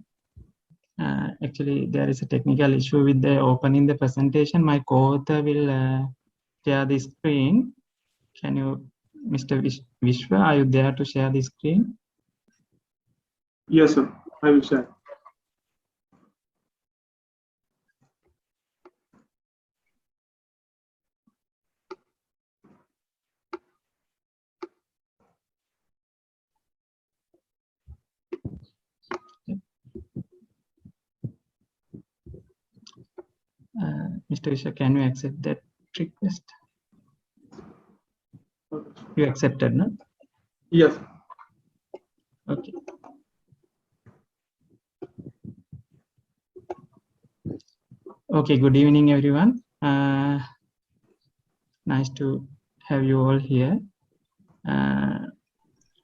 Actually, there is a technical issue with the opening the presentation. My co-author will share the screen. Can you, Mr. Vishwa, are you there to share the screen? Yes, sir. I will share. Mr. Vishwa, can you accept that request? You accepted, no? Yes. Okay. Okay, good evening, everyone. Nice to have you all here.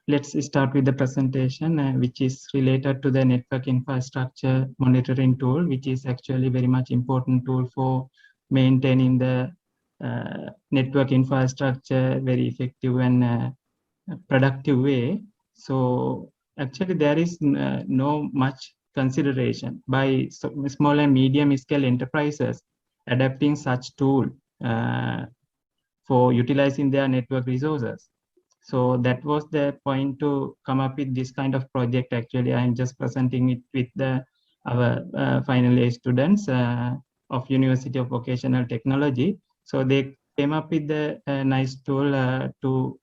Let's start with the presentation, which is related to the network infrastructure monitoring tool, which is actually very much important tool for maintaining the network infrastructure very effective and productive way. So actually there is no much consideration by small and medium scale enterprises adapting such tool for utilizing their network resources. So that was the point to come up with this kind of project. Actually, I'm just presenting it with our final year students of University of Vocational Technology. So they came up with the nice tool to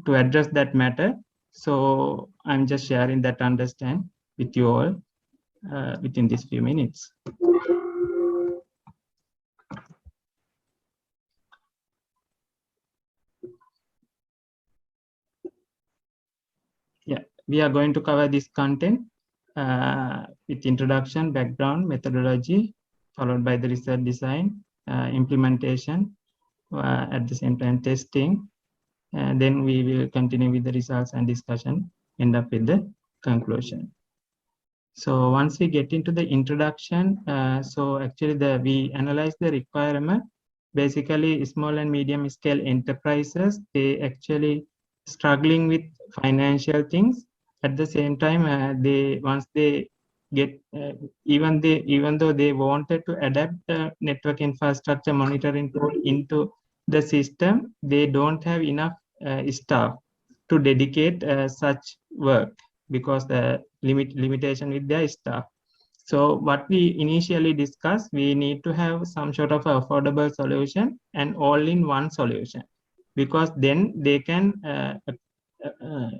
address that matter. So I'm just sharing that understand with you all within these few minutes. Yeah, we are going to cover this content with introduction, background, methodology, followed by the research design, implementation, at the same time testing, and then we will continue with the results and discussion, end up with the conclusion. So once we get into the introduction, so actually we analyze the requirement. Basically, small and medium scale enterprises, they actually struggling with financial things. At the same time, once they get even though they wanted to adapt the network infrastructure monitoring tool into the system, they don't have enough staff to dedicate such work because the limitation with their staff. So what we initially discussed, we need to have some sort of affordable solution and all-in-one solution, because then they can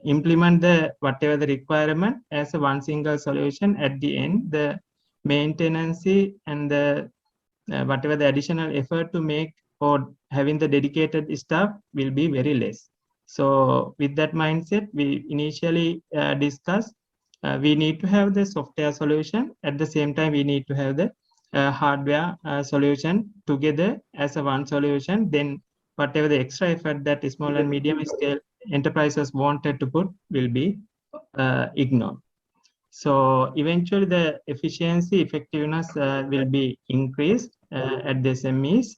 implement the whatever the requirement as a one single solution. At the end, the maintenance and the whatever the additional effort to make or having the dedicated staff will be very less. So with that mindset, we initially discussed we need to have the software solution. At the same time, we need to have the hardware solution together as a one solution. Then whatever the extra effort that small and medium scale enterprises wanted to put will be ignored. So eventually the efficiency, effectiveness will be increased at the SMEs.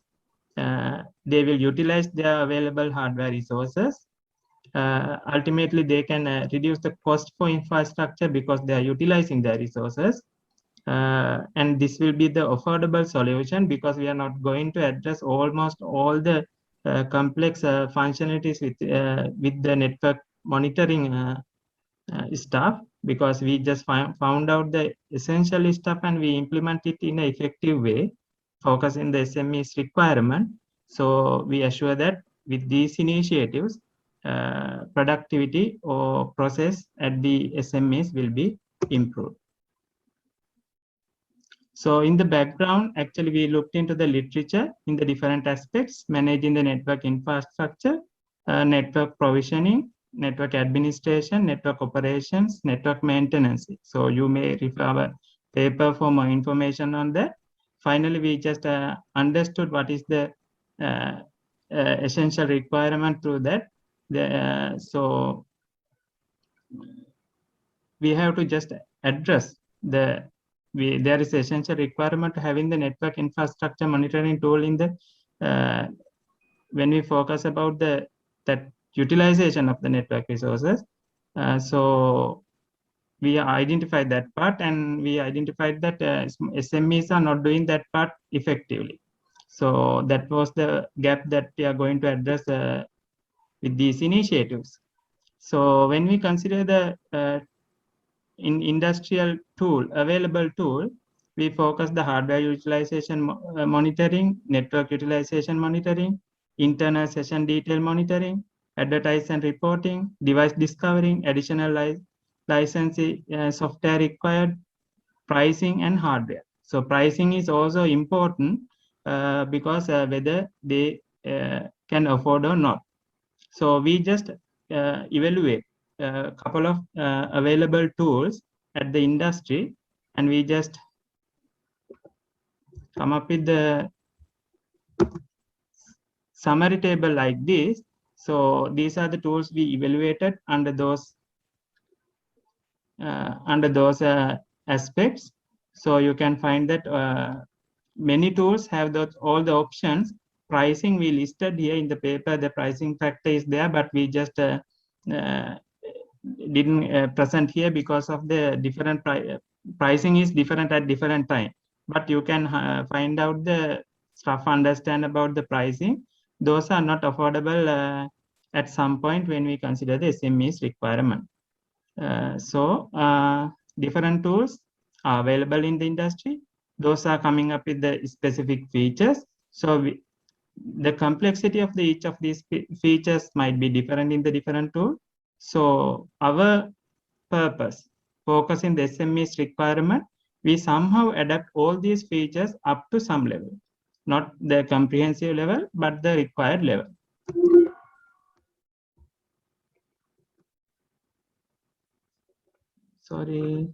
They will utilize their available hardware resources. Ultimately, they can reduce the cost for infrastructure because they are utilizing their resources. And this will be the affordable solution because we are not going to address almost all the complex functionalities with the network monitoring stuff, because we just found out the essential stuff and we implement it in an effective way, focusing the SME's requirement. So we assure that with these initiatives, productivity or process at the SMEs will be improved. So in the background, actually, we looked into the literature in the different aspects: managing the network infrastructure, network provisioning, network administration, network operations, network maintenance. So you may refer our paper for more information on that. Finally, we just understood what is the essential requirement through that. So we have to just address there is essential requirement to having the network infrastructure monitoring tool in the when we focus about that utilization of the network resources. So we identified that part, and we identified that SMEs are not doing that part effectively. So that was the gap that we are going to address with these initiatives. So when we consider the industrial tool, available tool, we focus the hardware utilization monitoring, network utilization monitoring, internal session detail monitoring, advertise and reporting, device discovering, additional licensing software required, pricing, and hardware. So pricing is also important because whether they can afford or not. So we just evaluate a couple of available tools at the industry, and we just come up with the summary table like this. So these are the tools we evaluated under those aspects. So you can find that many tools have all the options. Pricing we listed here in the paper, the pricing factor is there, but we just didn't present here because of the different pricing is different at different time. But you can find out the stuff, understand about the pricing. Those are not affordable at some point when we consider the SME's requirement. So different tools are available in the industry. Those are coming up with the specific features. So the complexity of each of these features might be different in the different tool. So our purpose, focusing the SME's requirement, we somehow adapt all these features up to some level, not the comprehensive level, but the required level. Sorry.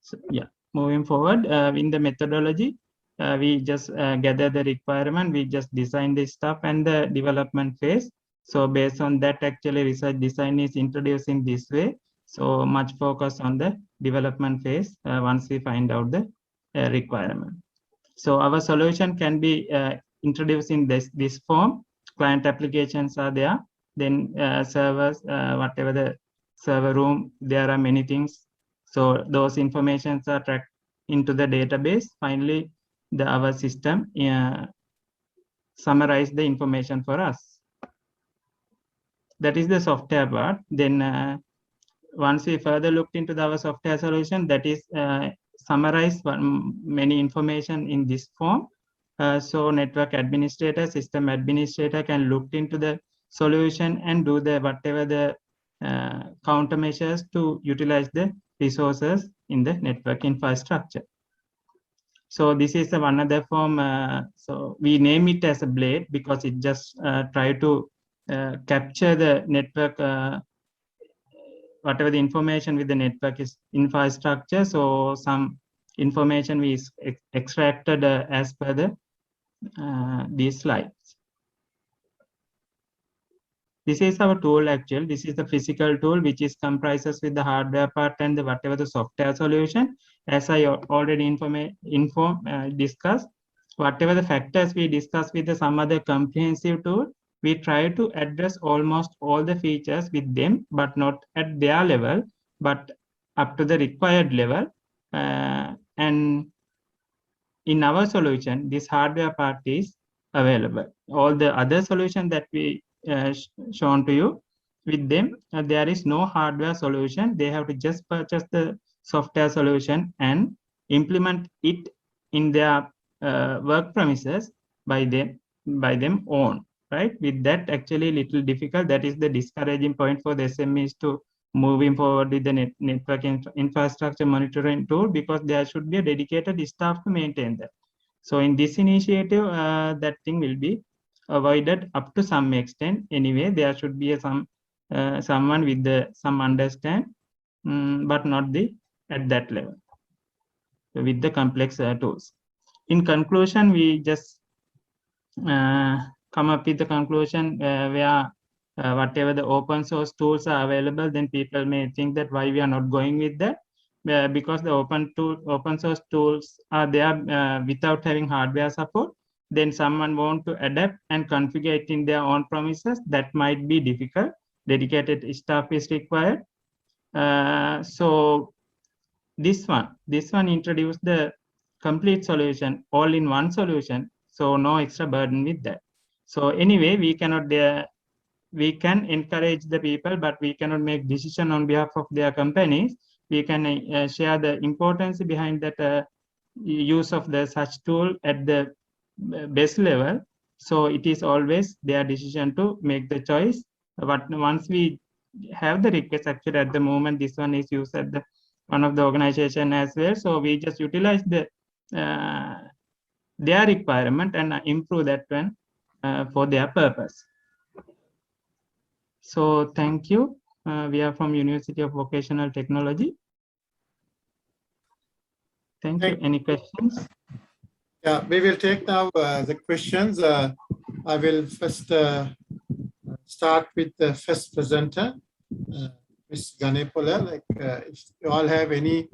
So, yeah, moving forward in the methodology, we just gather the requirement, we just design this stuff and the development phase. So based on that, actually research design is introduced in this way. So much focus on the development phase once we find out the requirement. So our solution can be introduced in this form. Client applications are there, then servers, whatever the server room, there are many things. So those informations are tracked into the database. Finally, our system summarize the information for us. That is the software part. Then once we further looked into our software solution, that is summarize many information in this form. So network administrator, system administrator can look into the solution and do the whatever the countermeasures to utilize the resources in the network infrastructure. So this is one other form. So we name it as a blade because it just try to capture the network, whatever the information with the network is infrastructure. So some information is extracted as per the these slides. This is our tool actually. This is the physical tool which is comprises with the hardware part and the whatever the software solution. As I already discussed, whatever the factors we discussed with some other comprehensive tool, we try to address almost all the features with them, but not at their level, but up to the required level. And in our solution, this hardware part is available. All the other solutions that we shown to you, with them, there is no hardware solution. They have to just purchase the software solution and implement it in their work premises by them own, right? With that, actually little difficult. That is the discouraging point for the SMEs to moving forward with the network infrastructure monitoring tool, because there should be a dedicated staff to maintain that. So in this initiative, that thing will be avoided up to some extent. Anyway, there should be someone with some understand, but not at that level with the complex tools. In conclusion, we just come up with the conclusion where whatever the open source tools are available, then people may think that why we are not going with that, because the open source tools are there without having hardware support. Then someone want to adapt and configure it in their own premises. That might be difficult. Dedicated staff is required. So this one introduced the complete solution, all in one solution. So no extra burden with that. So anyway, we cannot we can encourage the people, but we cannot make decision on behalf of their companies. We can share the importance behind that use of such tool at the best level. So it is always their decision to make the choice. But once we have the request, actually at the moment, this one is used at one of the organization as well. So we just utilize their requirement and improve that one for their purpose. So thank you. We are from University of Vocational Technology. Thank you. Any questions? Yeah, we will take now the questions. I will first start with the first presenter, Ms. Ganepola. Like, if you all have any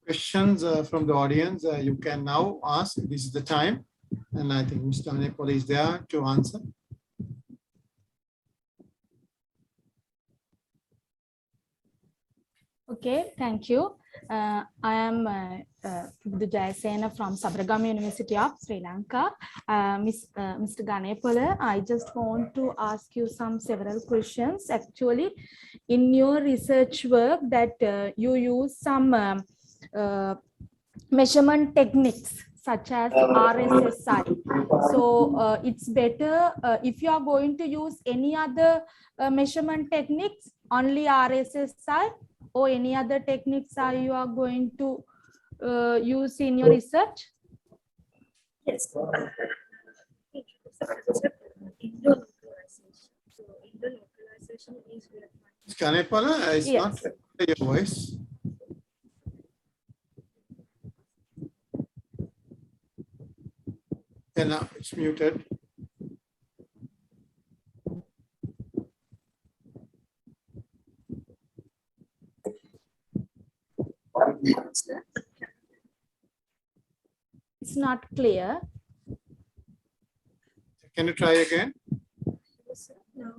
questions from the audience, you can now ask. This is the time. And I think Ms. Ganepola is there to answer. Okay, thank you. I am the Jayasinghe from Sabaragama University of Sri Lanka. Mr. Ganepola, I just want to ask you several questions. Actually, in your research work that you use some measurement techniques such as RSSI. So it's better if you are going to use any other measurement techniques, only RSSI, or any other techniques you are going to use in your research? Yes. Indo-localization. So Indo-localization is where Ganepola, it's yes. not your voice. And now it's muted. It's not clear. Can you try again? No.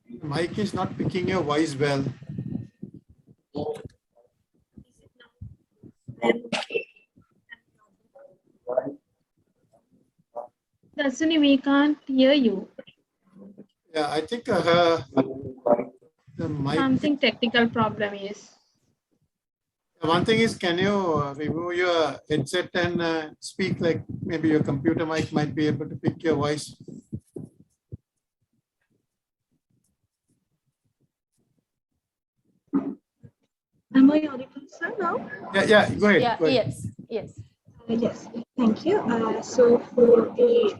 The mic is not picking your voice well. Dasuni, we can't hear you. Yeah, I think the mic. Something technical problem is. One thing is, can you remove your headset and speak, like maybe your computer mic might be able to pick your voice. Am I audible, sir, now? Yeah, go ahead. Yeah, Go ahead. yes. Yes, thank you. So for the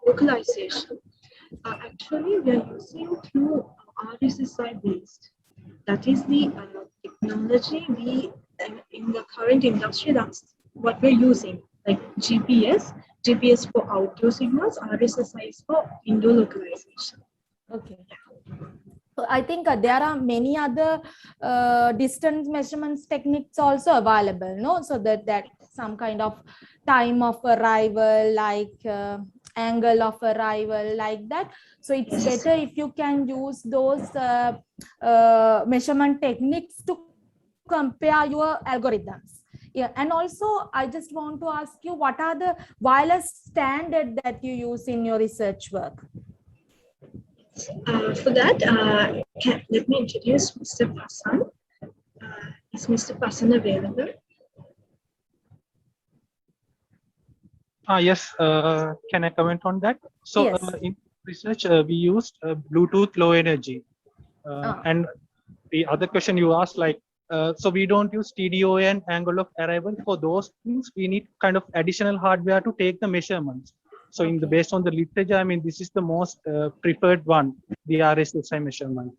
localization, actually we are using through RSSI based. That is the technology we in the current industry. That's what we're using, like GPS for outdoor signals, RSSI is for indoor localization. Okay. So I think there are many other distance measurements techniques also available, no? So that some kind of time of arrival, like angle of arrival, like that. So it's better if you can use those measurement techniques to compare your algorithms. Yeah, and also I just want to ask you, what are the wireless standard that you use in your research work? For that, let me introduce Mr. Pasan. Is Mr. Pasan available? Yes, can I comment on that? So Yes. in research, we used Bluetooth low energy. And the other question you asked, like, so we don't use TDO and angle of arrival for those things. We need kind of additional hardware to take the measurements. So in the based on the literature, I mean, this is the most preferred one, the RSSI measurement.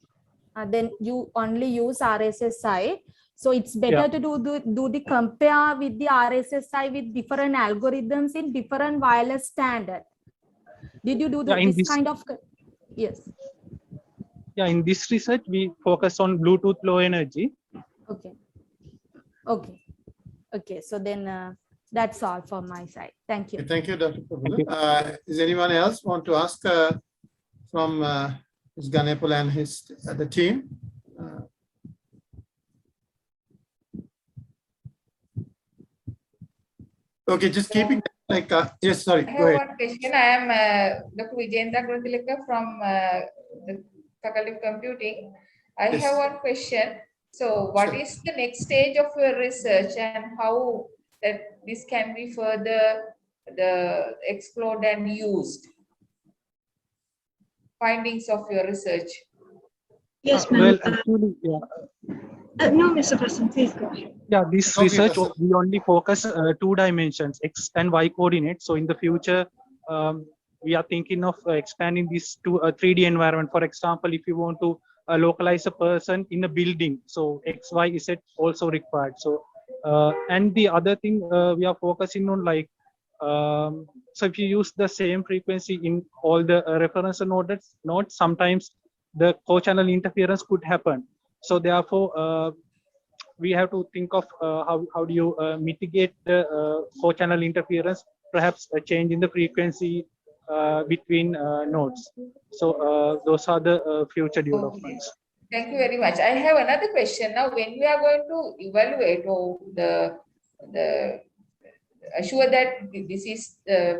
Then you only use RSSI. So it's better to do the compare with the RSSI with different algorithms in different wireless standard. Did you do this kind of? Yes. Yeah, in this research, we focus on Bluetooth low energy. Okay. Okay. Okay. So then that's all from my side. Thank you. Thank you, Dr. Prabhu. Is anyone else want to ask from Ms. Ganepola and the team? Okay, just keeping like yes, sorry. I Go have ahead. one question. I am Dr. Vijayendra Grundileka from the Faculty of Computing. I have one question. So, what is the next stage of your research, and how that this can be further explored and used? Findings of your research. Yes, ma'am. Well, actually, No, Mr. Pasan, please go ahead. Yeah, this research, we only focus 2 dimensions, X and Y coordinates. So in the future, we are thinking of expanding this to a 3D environment. For example, if you want to localize a person in a building, so X, Y, Z also required. So, and the other thing we are focusing on, like, so if you use the same frequency in all the reference nodes, sometimes the co-channel interference could happen. So therefore, we have to think of how do you mitigate the co-channel interference, perhaps a change in the frequency between nodes. So those are the future developments. Okay. Thank you very much. I have another question. Now, when we are going to evaluate or assure that this is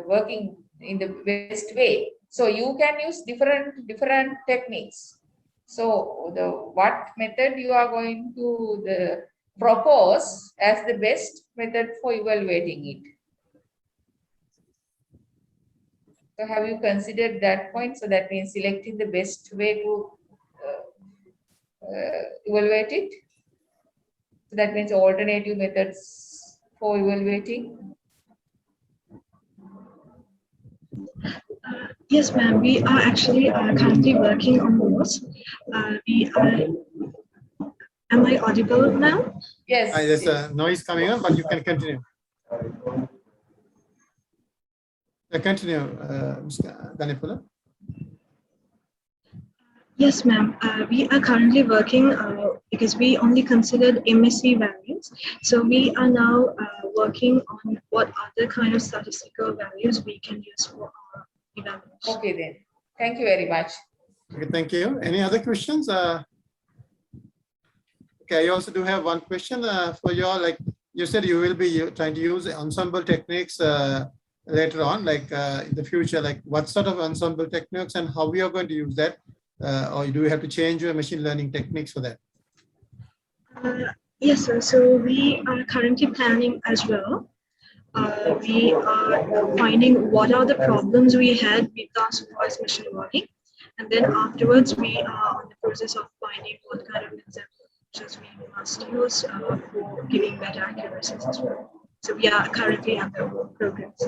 working in the best way, so you can use different techniques. So what method you are going to propose as the best method for evaluating it? So have you considered that point? So that means selecting the best way to evaluate it. So that means alternative methods for evaluating. Yes, ma'am. We are actually currently working on those. Am I audible now? Yes. There's a noise coming on, but you can continue. Continue, Ms. Ganepola. Yes, ma'am. We are currently working because we only considered MSE values. So we are now working on what other kind of statistical values we can use for our evaluation. Okay, then. Thank you very much. Okay, thank you. Any other questions? Okay, I also do have one question for you all. Like you said, you will be trying to use ensemble techniques later on, like in the future. Like what sort of ensemble techniques and how we are going to use that? Or do we have to change your machine learning techniques for that? Yes, sir. So we are currently planning as well. We are finding what are the problems we had with our supervised machine learning. And then afterwards, we are on the process of finding what kind of examples we must use for giving better accuracies as well. So we are currently under programs.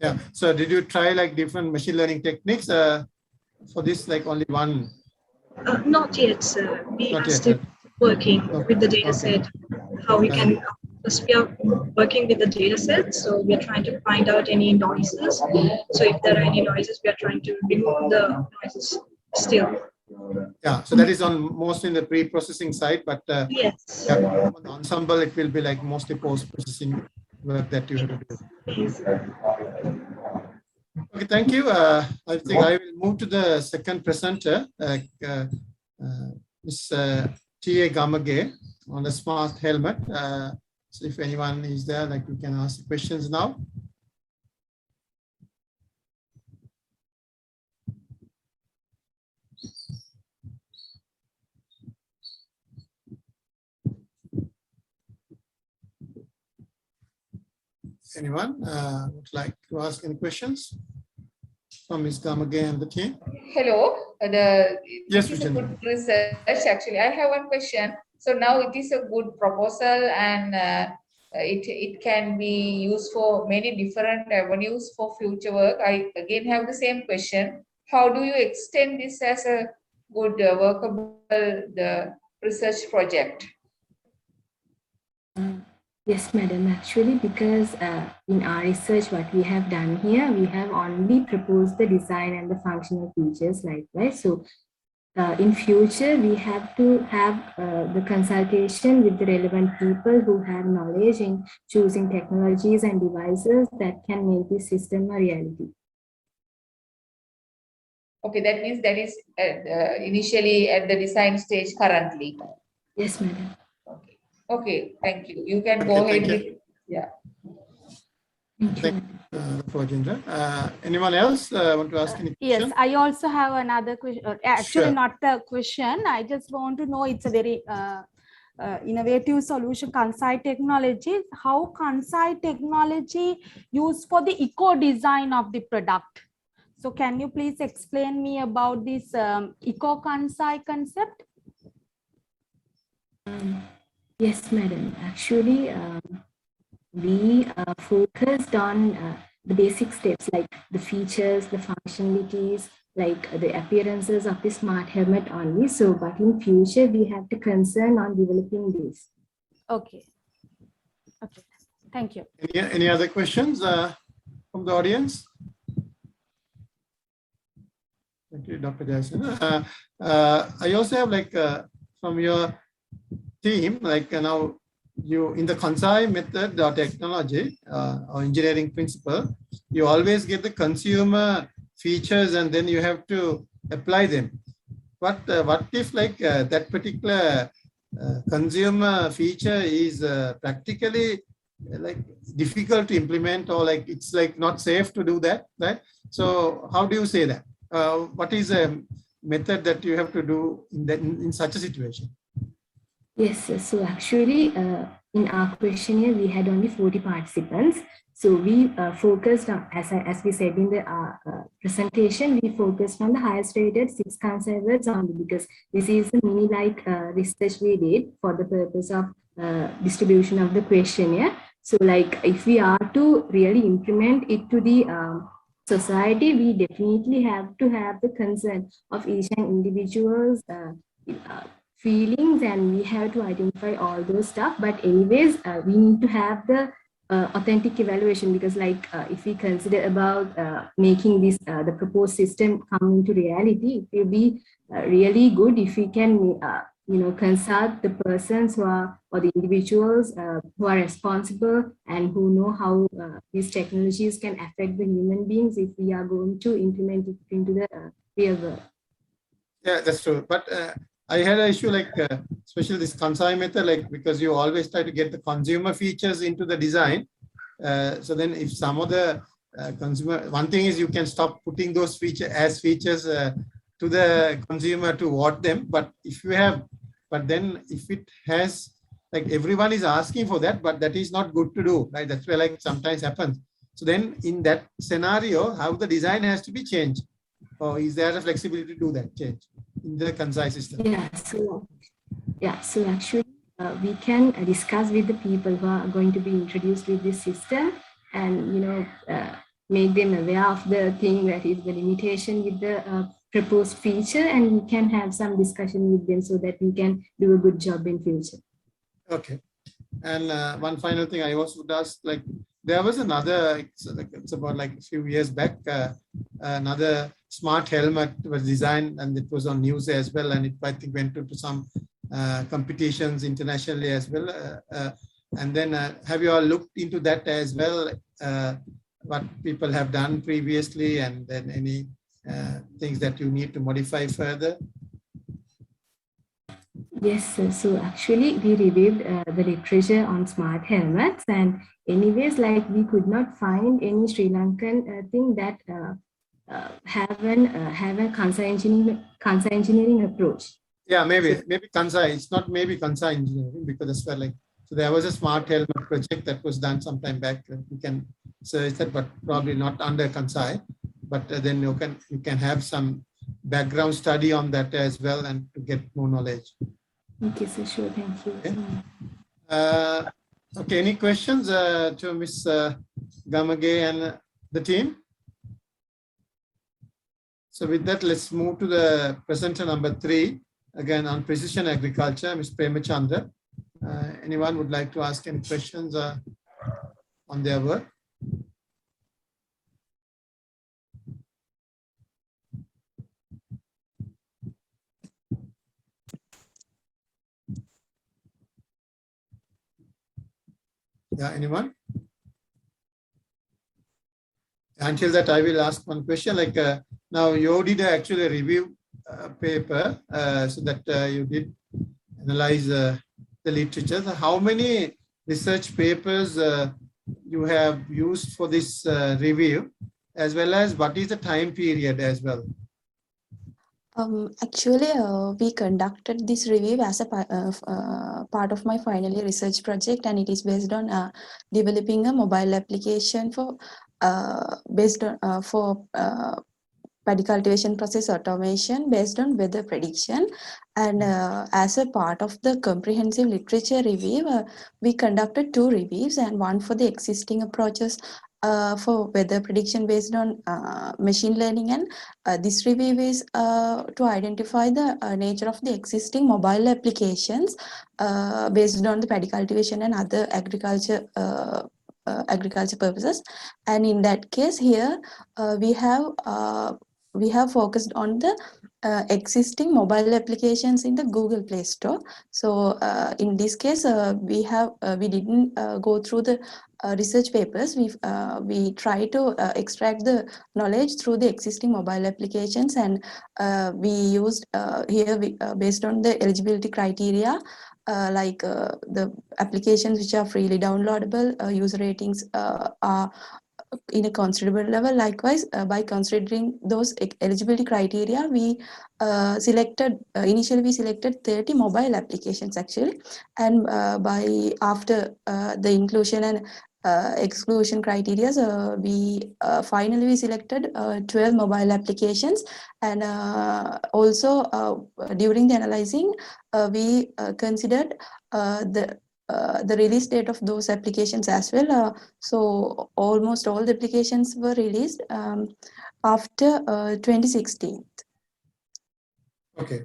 Yeah. So did you try like different machine learning techniques for this? Like only one? Not yet, sir. We are still working with the data set. How we can. We are working with the data set, so we are trying to find out any noises. So if there are any noises, we are trying to remove the noises still. Yeah, so that is on mostly in the pre-processing side, but yes, yeah, on the ensemble it will be like mostly post-processing work that you have to do. Yes. Okay, thank you. I think I will move to the second presenter, Ms. T.A. Gamage. on the smart helmet. So if anyone is there, like you can ask questions now. Anyone would like to ask any questions from Ms. Gamage and the team? Hello. Yes, This is a Vijay. good research. Actually, I have one question. So now it is a good proposal, and it can be used for many different avenues for future work. I again have the same question. How do you extend this as a good workable research project? Yes, madam. Actually, because in our research, what we have done here, we have only proposed the design and the functional features likewise. So in future, we have to have the consultation with the relevant people who have knowledge in choosing technologies and devices that can make this system a reality. Okay, that means that is initially at the design stage currently. Yes, madam. Okay. Okay, thank you. You can go ahead with, yeah. Thank you. Anyone else want to ask any question? Yes, I also have another question. Actually, Sure. not the question. I just want to know, it's a very innovative solution, Kansei technology. How Kansei technology used for the eco design of the product? So can you please explain me about this eco Kansei concept? Yes, madam. Actually, we focused on the basic steps like the features, the functionalities, like the appearances of the smart helmet only. So, but in future, we have to concern on developing this. Okay. Okay. Thank you. Any other questions from the audience? Thank you, Dr. Jayasinghe. I also have like from your team, like now you in the Kansei method or technology or engineering principle, you always get the consumer features and then you have to apply them. What if like that particular consumer feature is practically like difficult to implement, or like it's like not safe to do that, right? So how do you say that? What is a method that you have to do in such a situation? Yes, so actually in our questionnaire, we had only 40 participants. So we focused on, as we said in the presentation, we focused on the highest rated 6 Kansei words only, because this is a mini-like research we did for the purpose of distribution of the questionnaire. So like if we are to really implement it to the society, we definitely have to have the concern of each and individual's feelings, and we have to identify all those stuff. But anyways, we need to have the authentic evaluation, because like if we consider about making this the proposed system come into reality, it will be really good if we can consult the persons who are, or the individuals who are responsible and who know how these technologies can affect the human beings if we are going to implement it into the real world. Yeah, that's true. But I had an issue like, especially this Kansei method, like because you always try to get the consumer features into the design. So then if some of the consumer, one thing is you can stop putting those features to the consumer to vote them. But if you have, but then if it has, like everyone is asking for that, but that is not good to do, right? That's where like sometimes happens. So then in that scenario, how the design has to be changed? Or is there a flexibility to do that change in the Kansei system? Yeah, so actually we can discuss with the people who are going to be introduced with this system, and make them aware of the thing that is the limitation with the proposed feature, and we can have some discussion with them so that we can do a good job in future. Okay. And one final thing I also would ask, like there was another, it's about like a few years back, another smart helmet was designed, and it was on news as well, and it I think went into some competitions internationally as well. And then have you all looked into that as well, what people have done previously, and then any things that you need to modify further? Yes, sir. So actually we reviewed the literature on smart helmets, and anyways, like we could not find any Sri Lankan thing that have a Kansei engineering approach. Yeah, maybe So, Kansai. It's not maybe Kansai engineering, because that's where like, so there was a smart helmet project that was done some time back. You can search that, but probably not under Kansai. But then you can have some background study on that as well, and to get more knowledge. okay, so sure, thank you. Okay, okay, any questions to Ms. Gamage and the team? So with that, let's move to the presenter number 3, again on precision agriculture, Ms. Premachandra. Anyone would like to ask any questions on their work? Yeah, anyone? Until that, I will ask one question. Like now, you did actually a review paper, so that you did analyze the literature. So how many research papers you have used for this review, as well as what is the time period as well? Actually, we conducted this review as a part of my final year research project, and it is based on developing a mobile application for paddy cultivation process automation based on weather prediction. And as a part of the comprehensive literature review, we conducted 2 reviews, and one for the existing approaches for weather prediction based on machine learning, and this review is to identify the nature of the existing mobile applications based on the paddy cultivation and other agriculture purposes. And in that case, here we have focused on the existing mobile applications in the Google Play Store. So in this case, we didn't go through the research papers. We try to extract the knowledge through the existing mobile applications, and we used based on the eligibility criteria, like the applications which are freely downloadable, user ratings are in a considerable level. Likewise, by considering those eligibility criteria, we initially we selected 30 mobile applications actually, and after the inclusion and exclusion criteria, we finally selected 12 mobile applications. And also during the analyzing, we considered the release date of those applications as well. So almost all the applications were released after 2016. Okay.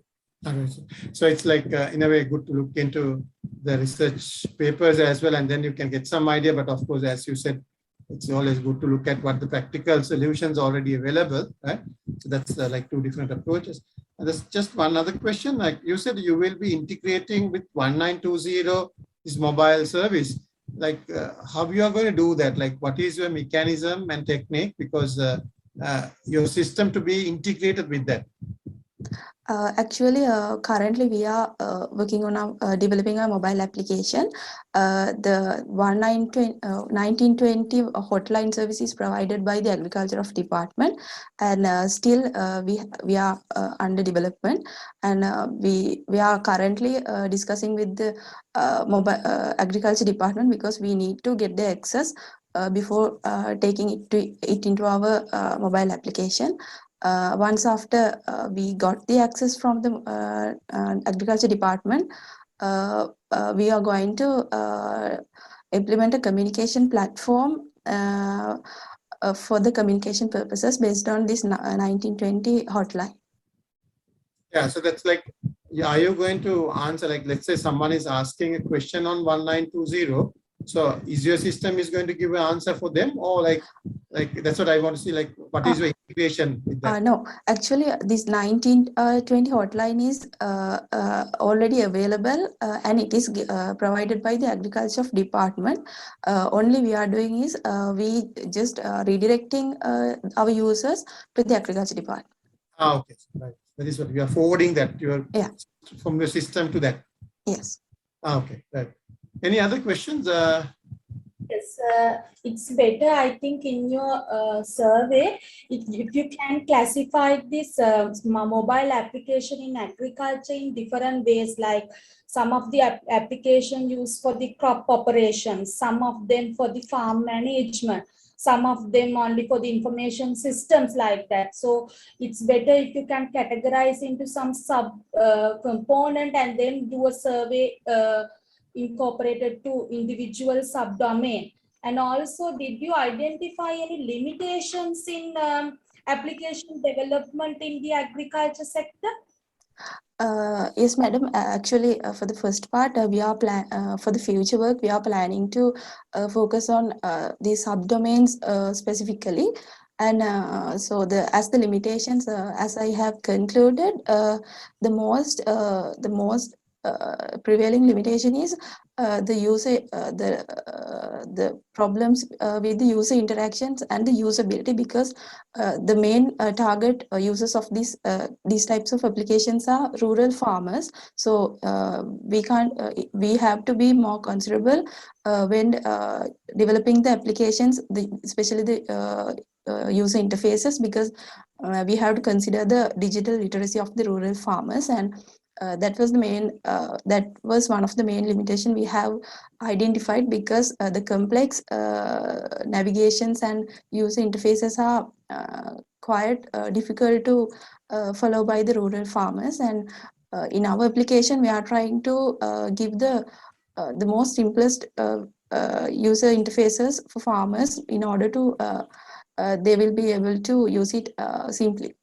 So it's like in a way good to look into the research papers as well, and then you can get some idea. But of course, as you said, it's always good to look at what the practical solutions already available, right? So that's like 2 different approaches. And there's just one other question. Like you said, you will be integrating with 1920 this mobile service. Like how you are going to do that? Like what is your mechanism and technique? Because your system to be integrated with that. Actually, currently we are working on developing a mobile application. The 1920 hotline service is provided by the Agriculture of Department, and still we are under development, and we are currently discussing with the mobile Agriculture Department, because we need to get the access before taking it into our mobile application. Once after we got the access from the Agriculture Department, we are going to implement a communication platform for the communication purposes based on this 1920 hotline. Yeah, so that's like, are you going to answer, like, let's say someone is asking a question on 1920. So is your system is going to give an answer for them, or like that's what I want to see, like what is your integration with that? No, actually this 1920 hotline is already available, and it is provided by the Agriculture of Department. Only we are doing is we just redirecting our users to the Agriculture Department. Okay, right. That is what we are forwarding that from your system to that. Yes. Okay, right. Any other questions? Yes, it's better, I think, in your survey, if you can classify this mobile application in agriculture in different ways, like some of the application used for the crop operations, some of them for the farm management, some of them only for the information systems like that. So it's better if you can categorize into some sub component and then do a survey incorporated to individual subdomain. And also, did you identify any limitations in application development in the agriculture sector? Yes, madam. Actually, for the first part, we are for the future work, we are planning to focus on the subdomains specifically. And so as the limitations, as I have concluded, the most prevailing limitation is the user, the problems with the user interactions and the usability, because the main target users of these types of applications are rural farmers. So we have to be more considerable when developing the applications, especially the user interfaces, because we have to consider the digital literacy of the rural farmers. And that was one of the main limitation we have identified, because the complex navigations and user interfaces are quite difficult to follow by the rural farmers. And in our application, we are trying to give the most simplest user interfaces for farmers, in order to they will be able to use it simply.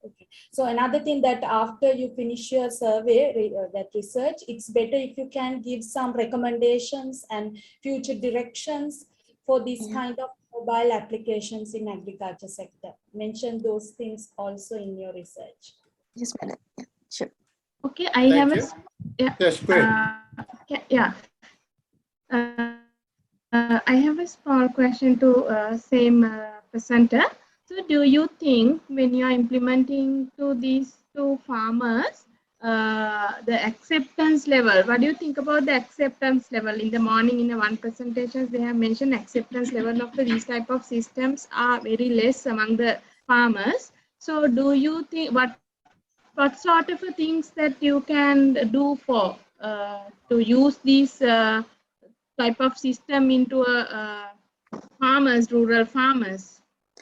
Okay. So another thing, that after you finish your survey, that research, it's better if you can give some recommendations and future directions for this kind of mobile applications in agriculture sector. Mention those things also in your research. Yes, madam. Yeah, sure. Okay, I have a yes, go ahead. I have a small question to same presenter. So do you think when you are implementing to these two farmers, the acceptance level, what do you think about the acceptance level? In the morning, in the one presentations, they have mentioned acceptance level of these type of systems are very less among the farmers. So do you think, what sort of things that you can do for to use these type of system into a rural farmers?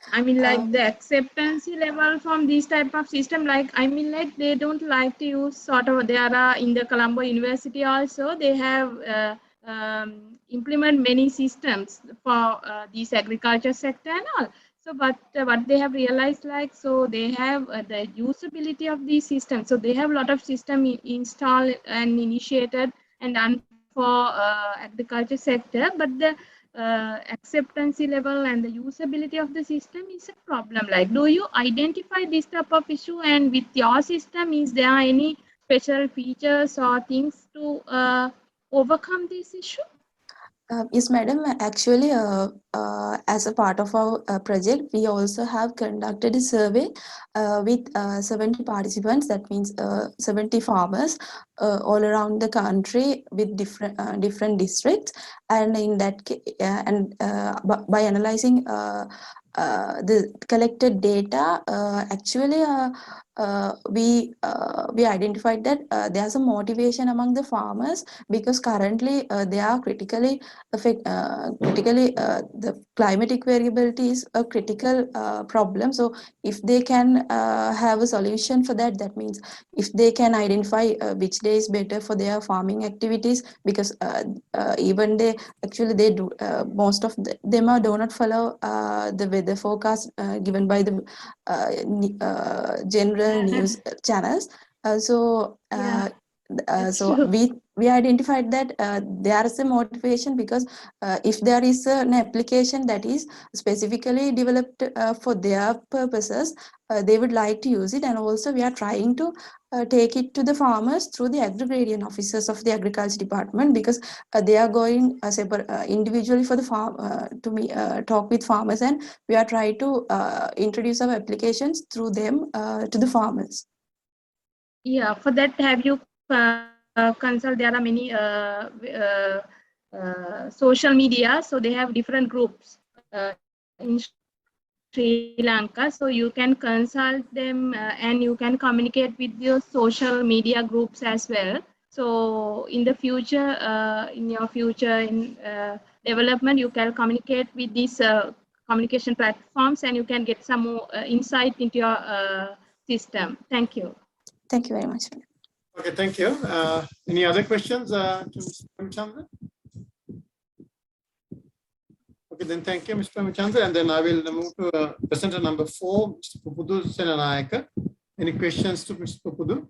I mean, like the acceptance level from this type of system, like, I mean, like they don't like to use sort of, there are in the Colombo University also, they have implement many systems for this agriculture sector and all. So, but what they have realized, like, so they have the usability of these systems. So they have a lot of system installed and initiated and done for agriculture sector, but the acceptance level and the usability of the system is a problem. Like, do you identify this type of issue, and with your system, is there any special features or things to overcome this issue? Yes, madam. Actually, as a part of our project, we also have conducted a survey with 70 participants. That means 70 farmers all around the country with different districts. And in that by analyzing the collected data, actually we identified that there's a motivation among the farmers, because currently they are critically the climatic variability is a critical problem. So if they can have a solution for that, that means if they can identify which day is better for their farming activities, because even they do most of them do not follow the weather forecast given by the general news channels. So we identified that there is a motivation because if there is an application that is specifically developed for their purposes, they would like to use it. And also we are trying to take it to the farmers through the agrarian officers of the agriculture department, because they are going individually for the farm to talk with farmers, and we are trying to introduce our applications through them to the farmers. Yeah, for that, have you consult? There are many social media, so they have different groups in Sri Lanka. So you can consult them and you can communicate with your social media groups as well. So in the future, in your future in development, you can communicate with these communication platforms, and you can get some more insight into your system. Thank you. Thank you very much. Okay, thank you. Any other questions to Mr. Premachandra? Okay, then thank you, Mr. Premachandra. And then I will move to presenter number 4, Mr. Pupudu Senanayake. Any questions to Mr. Pupudu?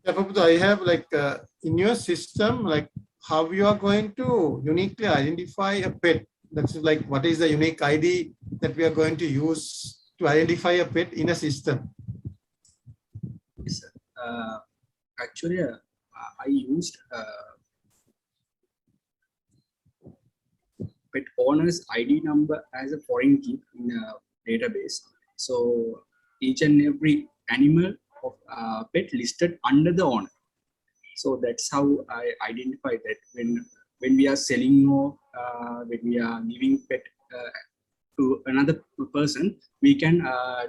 Yeah, Pupudu, I have like in your system, like how you are going to uniquely identify a pet. That's like, what is the unique ID that we are going to use to identify a pet in a system? Yes, sir. Actually, I used pet owner's ID number as a foreign key in a database. So each and every animal of pet listed under the owner. So that's how I identify that when we are selling or when we are giving pet to another person, we can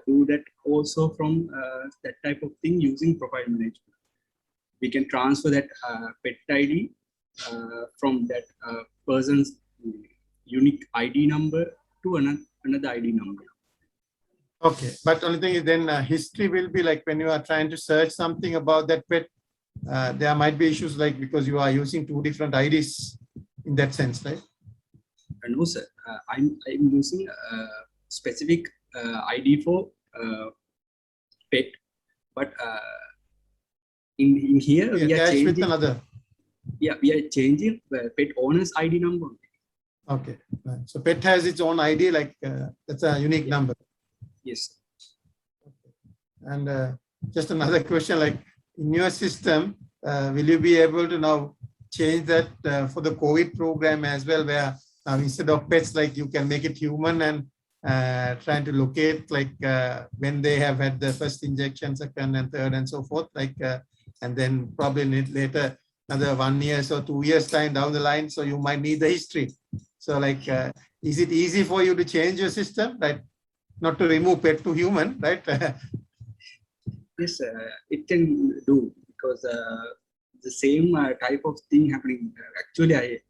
do that also from that type of thing using profile management. We can transfer that pet ID from that person's unique ID number to another ID number. Okay, but only thing is then history will be like when you are trying to search something about that pet, there might be issues like because you are using 2 different IDs in that sense, right? No, sir. I'm using a specific ID for pet, but in here we are changing. With another. Yeah, we are changing pet owner's ID number. Okay, right. So pet has its own ID, like that's a unique number. Yes. Okay. And just another question, like in your system, will you be able to now change that for the COVID program as well, where instead of pets, like you can make it human and trying to locate like when they have had the first injection, second and third and so forth, like and then probably later another 1 year or 2 years time down the line, so you might need the history. So like is it easy for you to change your system, right? Not to remove pet to human, right? Yes, it can do, because the same type of thing happening. Actually, I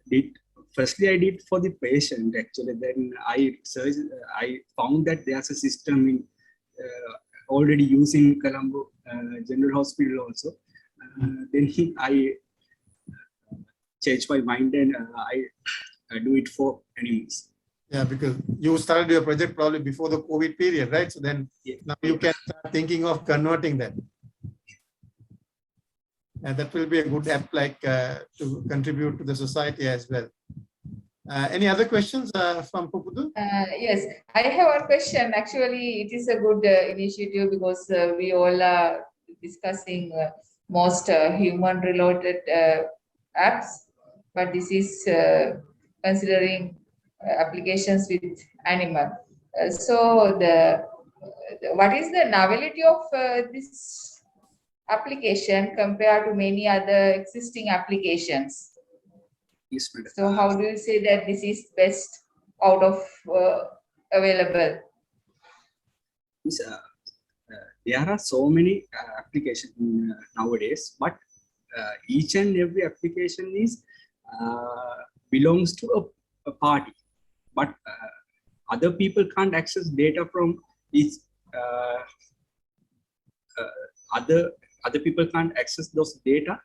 did for the patient. Actually, then I searched. I found that there's a system in already using Colombo General Hospital also. Then I changed my mind and I do it for animals. Yeah, because you started your project probably before the COVID period, right? So then now you can start thinking of converting that. And that will be a good app like to contribute to the society as well. Any other questions from Pupudu? Yes, I have one question. Actually, it is a good initiative because we all are discussing most human-related apps, but this is considering applications with animal. So what is the novelty of this application compared to many other existing applications? Yes, madam. So how do you say that this is best out of available? Yes, there are so many applications nowadays, but each and every application is belongs to a party, but other people can't access data from each other people can't access those data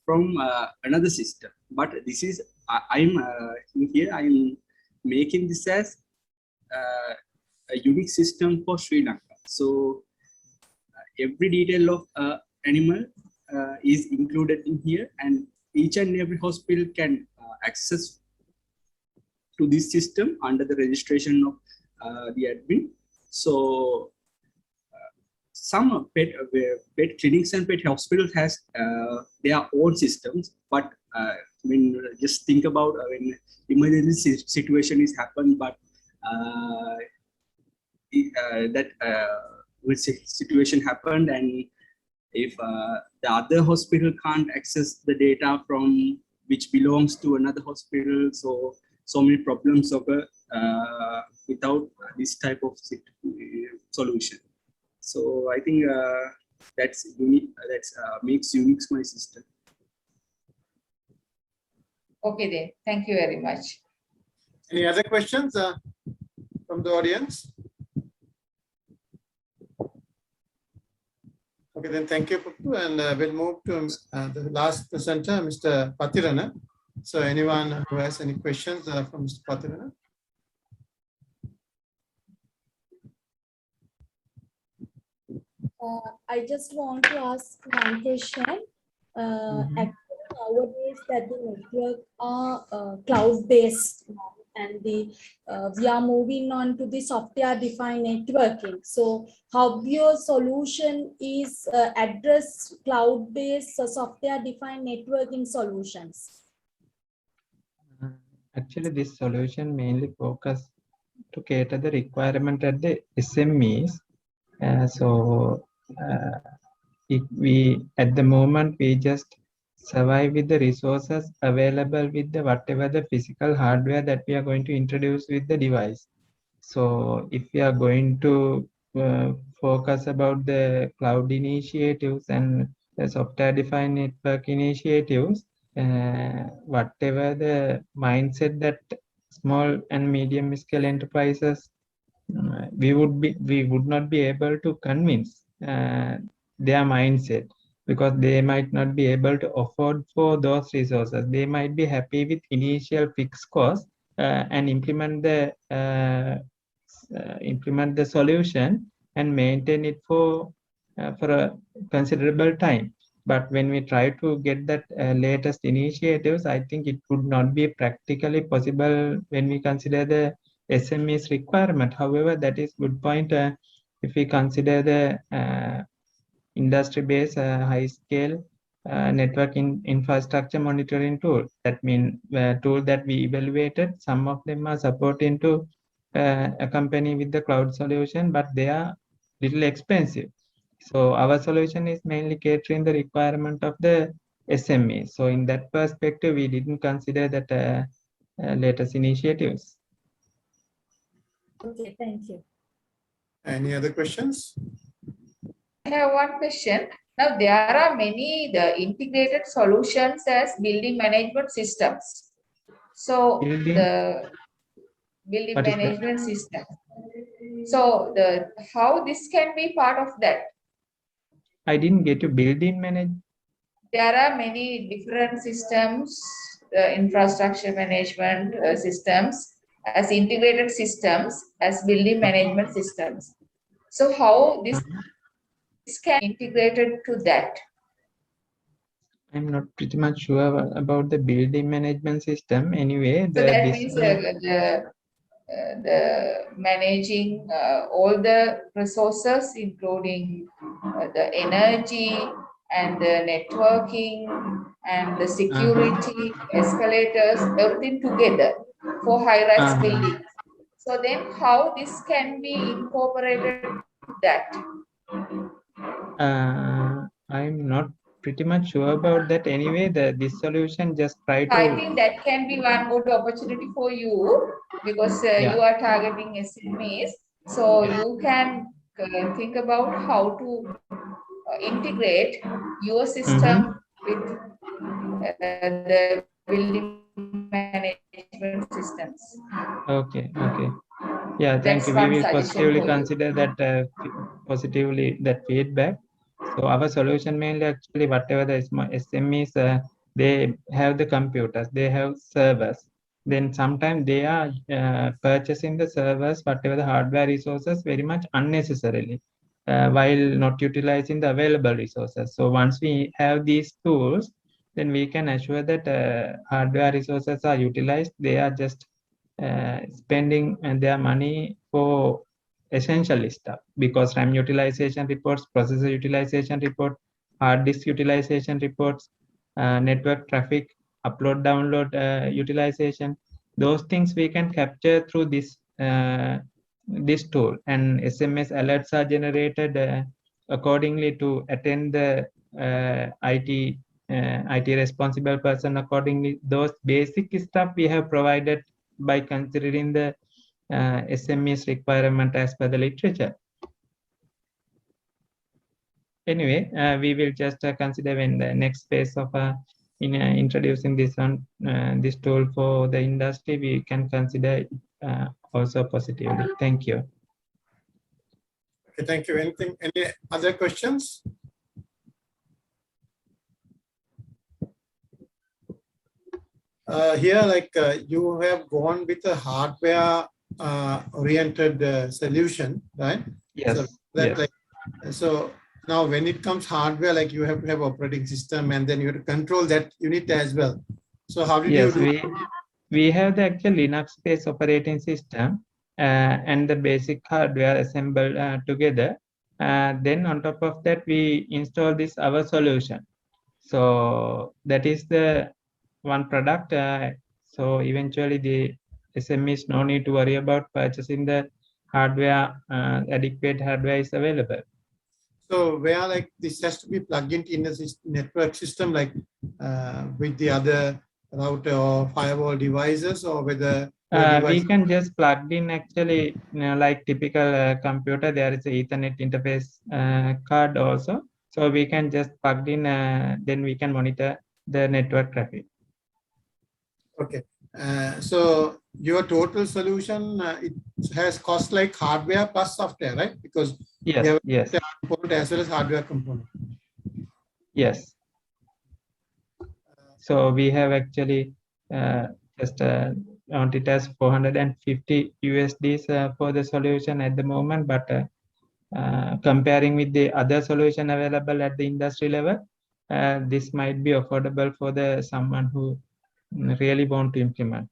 from another system. But this is, I'm in here, I'm making this as a unique system for Sri Lanka. So every detail of animal is included in here, and each and every hospital can access to this system under the registration of the admin. So some pet clinics and pet hospitals has their own systems, but when just think about when emergency situation is happened, but that situation happened, and if the other hospital can't access the data from which belongs to another hospital, so many problems occur without this type of solution. So I think that's unique. That's makes unique my system. Okay then, thank you very much. Any other questions from the audience? Okay, then thank you, Puppu, and we'll move to the last presenter, Mr. Pathirana. So anyone who has any questions from Mr. Pathirana? I just want to ask one question. Actually, nowadays that the network are cloud-based now, and we are moving on to the software-defined networking. So how your solution is address cloud-based software-defined networking solutions? Actually, this solution mainly focus to cater the requirement at the SMEs. If we, at the moment, we just survive with the resources available with the whatever the physical hardware that we are going to introduce with the device. So if we are going to focus about the cloud initiatives and the software-defined network initiatives, whatever the mindset that small and medium scale enterprises, we would not be able to convince their mindset, because they might not be able to afford for those resources. They might be happy with initial fixed cost and implement the solution and maintain it for a considerable time. But when we try to get that latest initiatives, I think it would not be practically possible when we consider the SME's requirement. However, that is good point. If we consider the industry-based high-scale network infrastructure monitoring tool, that means tool that we evaluated, some of them are supporting to accompany with the cloud solution, but they are little expensive. So our solution is mainly catering the requirement of the SME. So in that perspective, we didn't consider that latest initiatives. Okay, thank you. Any other questions? I have one question. Now there are many the integrated solutions as building management systems. So the building management system. So how this can be part of that? I didn't get to building management. There are many different systems, infrastructure management systems as integrated systems as building management systems. So how this can be integrated to that? I'm not pretty much sure about the building management system. Anyway, so that means the managing all the resources, including the energy and the networking and the security, escalators, everything together for high-rise buildings. So then how this can be incorporated to that? I'm not pretty much sure about that. Anyway, this solution just try to... I think that can be one good opportunity for you, because you are targeting SMEs. So you can think about how to integrate your system with the building management systems. Okay. Yeah, thank That's you. We one will suggestion positively for you. consider that that feedback. So our solution mainly actually whatever the SMEs they have the computers, they have servers. Then sometimes they are purchasing the servers, whatever the hardware resources, very much unnecessarily, while not utilizing the available resources. So once we have these tools, then we can assure that hardware resources are utilized. They are just spending their money for essential stuff, because RAM utilization reports, processor utilization report, hard disk utilization reports, network traffic, upload download utilization, those things we can capture through this this tool, and SMS alerts are generated accordingly to attend the IT responsible person accordingly. Those basic stuff we have provided by considering the SME's requirement as per the literature. Anyway, we will just consider when the next phase of introducing this one, this tool for the industry, we can consider also positively. Thank you. Okay, thank you. Any other questions? Here, like you have gone with a hardware oriented solution, right? Yes. So that, yes. Like, so now when it comes hardware, like you have to have operating system, and then you have to control that unit as well. So how did you do? We have the actual Linux-based operating system and the basic hardware assembled together. Then on top of that, we install this our solution. So that is the one product. So eventually the SMEs no need to worry about purchasing the hardware. Adequate hardware is available. So where like this has to be plugged into in the network system, like with the other router or firewall devices, or whether we can just plug in actually, like typical computer, there is a Ethernet interface card also. So we can just plug in, then we can monitor the network traffic. Okay. So your total solution, it has cost like hardware plus software, right? Because yes, you have yes. a component as well as hardware component. Yes. So we have actually just on it as 450 USDs for the solution at the moment, but comparing with the other solution available at the industry level, this might be affordable for the someone who really want to implement.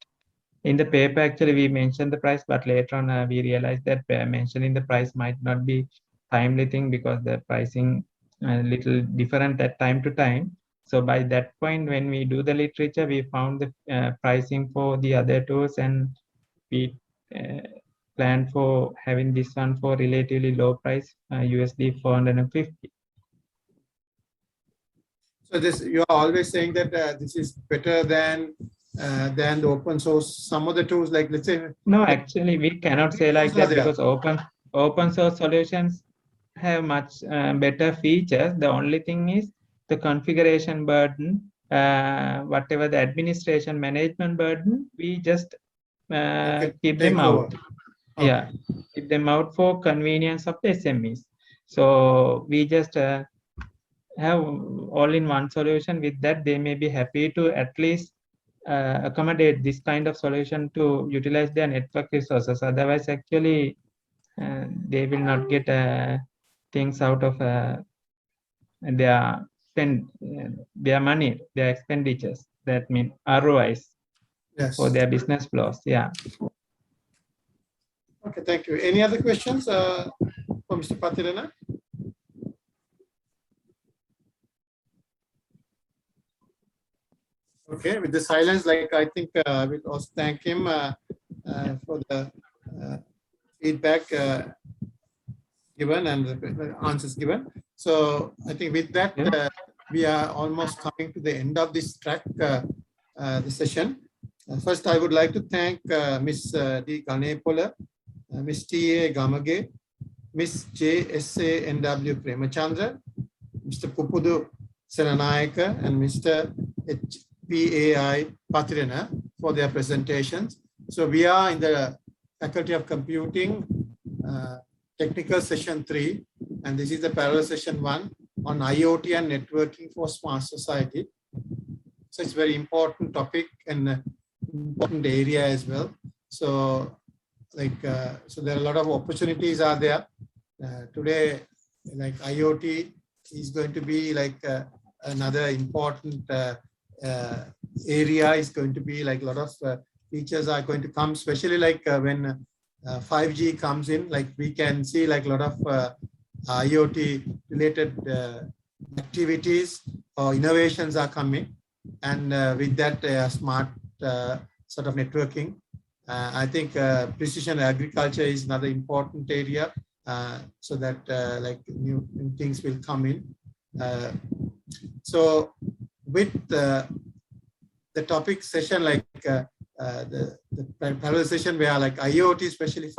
In the paper, actually, we mentioned the price, but later on we realized that mentioning the price might not be timely thing, because the pricing a little different at time to time. So by that point, when we do the literature, we found the pricing for the other tools, and we planned for having this one for relatively low price, USD 450. So this, you are always saying that this is better than the open source. Some of the tools, like let's say. No, actually, we cannot say like that, because open source solutions have much better features. The only thing is the configuration burden, whatever the administration management burden, we just keep them out. Okay. Yeah, keep them out for convenience of the SMEs. So we just have all-in-one solution. With that, they may be happy to at least accommodate this kind of solution to utilize their network resources. Otherwise, actually, they will not get things out of their their money, their expenditures. That means ROIs for their business flows. Yeah. Okay, thank you. Any other questions for Mr. Pathirana? Okay, with the silence, like I think I will also thank him for the feedback given and the answers given. So I think with that, we are almost coming to the end of this track, the session. First, I would like to thank Ms. D. Ganepola, Ms. T.A. Gamage, Ms. JSANW Premachandra, Mr. Pupudu Senanayake, and Mr. HPAI Pathirana for their presentations. So we are in the Faculty of Computing Technical Session 3, and this is the parallel session 1 on IoT and networking for smart society. so it's very important topic and important area as well. So like, so there are a lot of opportunities are there. Today, like IoT is going to be like another important area. Is going to be like a lot of features are going to come, especially like when 5G comes in, like we can see like a lot of IoT related activities or innovations are coming, and with that smart sort of networking. I think precision agriculture is another important area, so that like new things will come in. So with the topic session, like the parallel session where like IoT, especially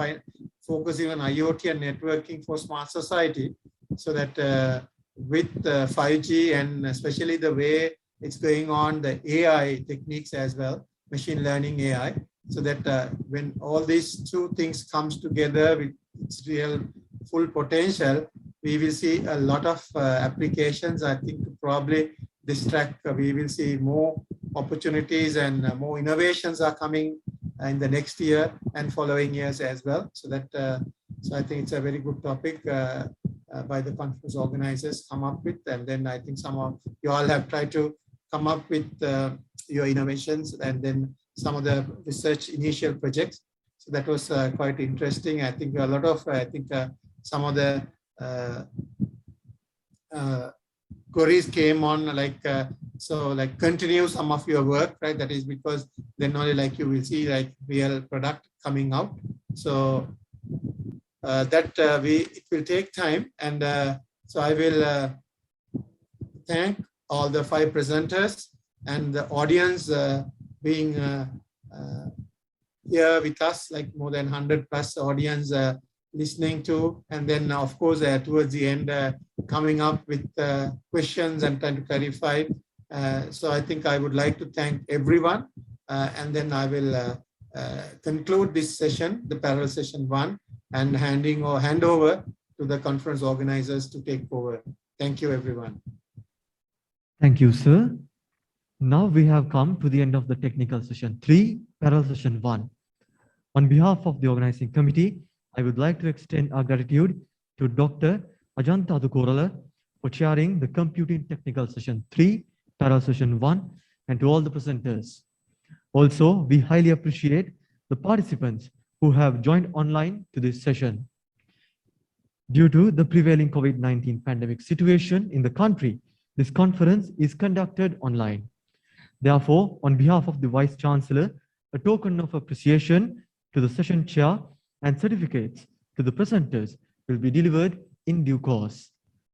focusing on IoT and networking for smart society, so that with 5G and especially the way it's going on, the AI techniques as well, machine learning AI, so that when all these two things comes together with its real full potential, we will see a lot of applications. I think probably this track, we will see more opportunities and more innovations are coming in the next year and following years as well. So that, so I think it's a very good topic by the conference organizers come up with, and then I think some of you all have tried to come up with your innovations and then some of the research initial projects. So that was quite interesting. I think a lot of, I think some of the queries came on like, so like continue some of your work, right? That is because then only like you will see like real product coming out. So that it will take time, and so I will thank all the 5 presenters and the audience being here with us, like more than 100+ audience listening to, and then of course towards the end coming up with questions and trying to clarify. So I think I would like to thank everyone, and then I will conclude this session, the parallel session 1, and hand over to the conference organizers to take over. Thank you, everyone. Thank you, sir. Now we have come to the end of the technical session 3, parallel session 1. On behalf of the organizing committee, I would like to extend our gratitude to Dr. Ajanta Atukorale for chairing the computing technical session 3, parallel session 1, and to all the presenters. Also, we highly appreciate the participants who have joined online to this session. Due to the prevailing COVID-19 pandemic situation in the country, this conference is conducted online. Therefore, on behalf of the Vice Chancellor, a token of appreciation to the session chair and certificates to the presenters will be delivered in due course.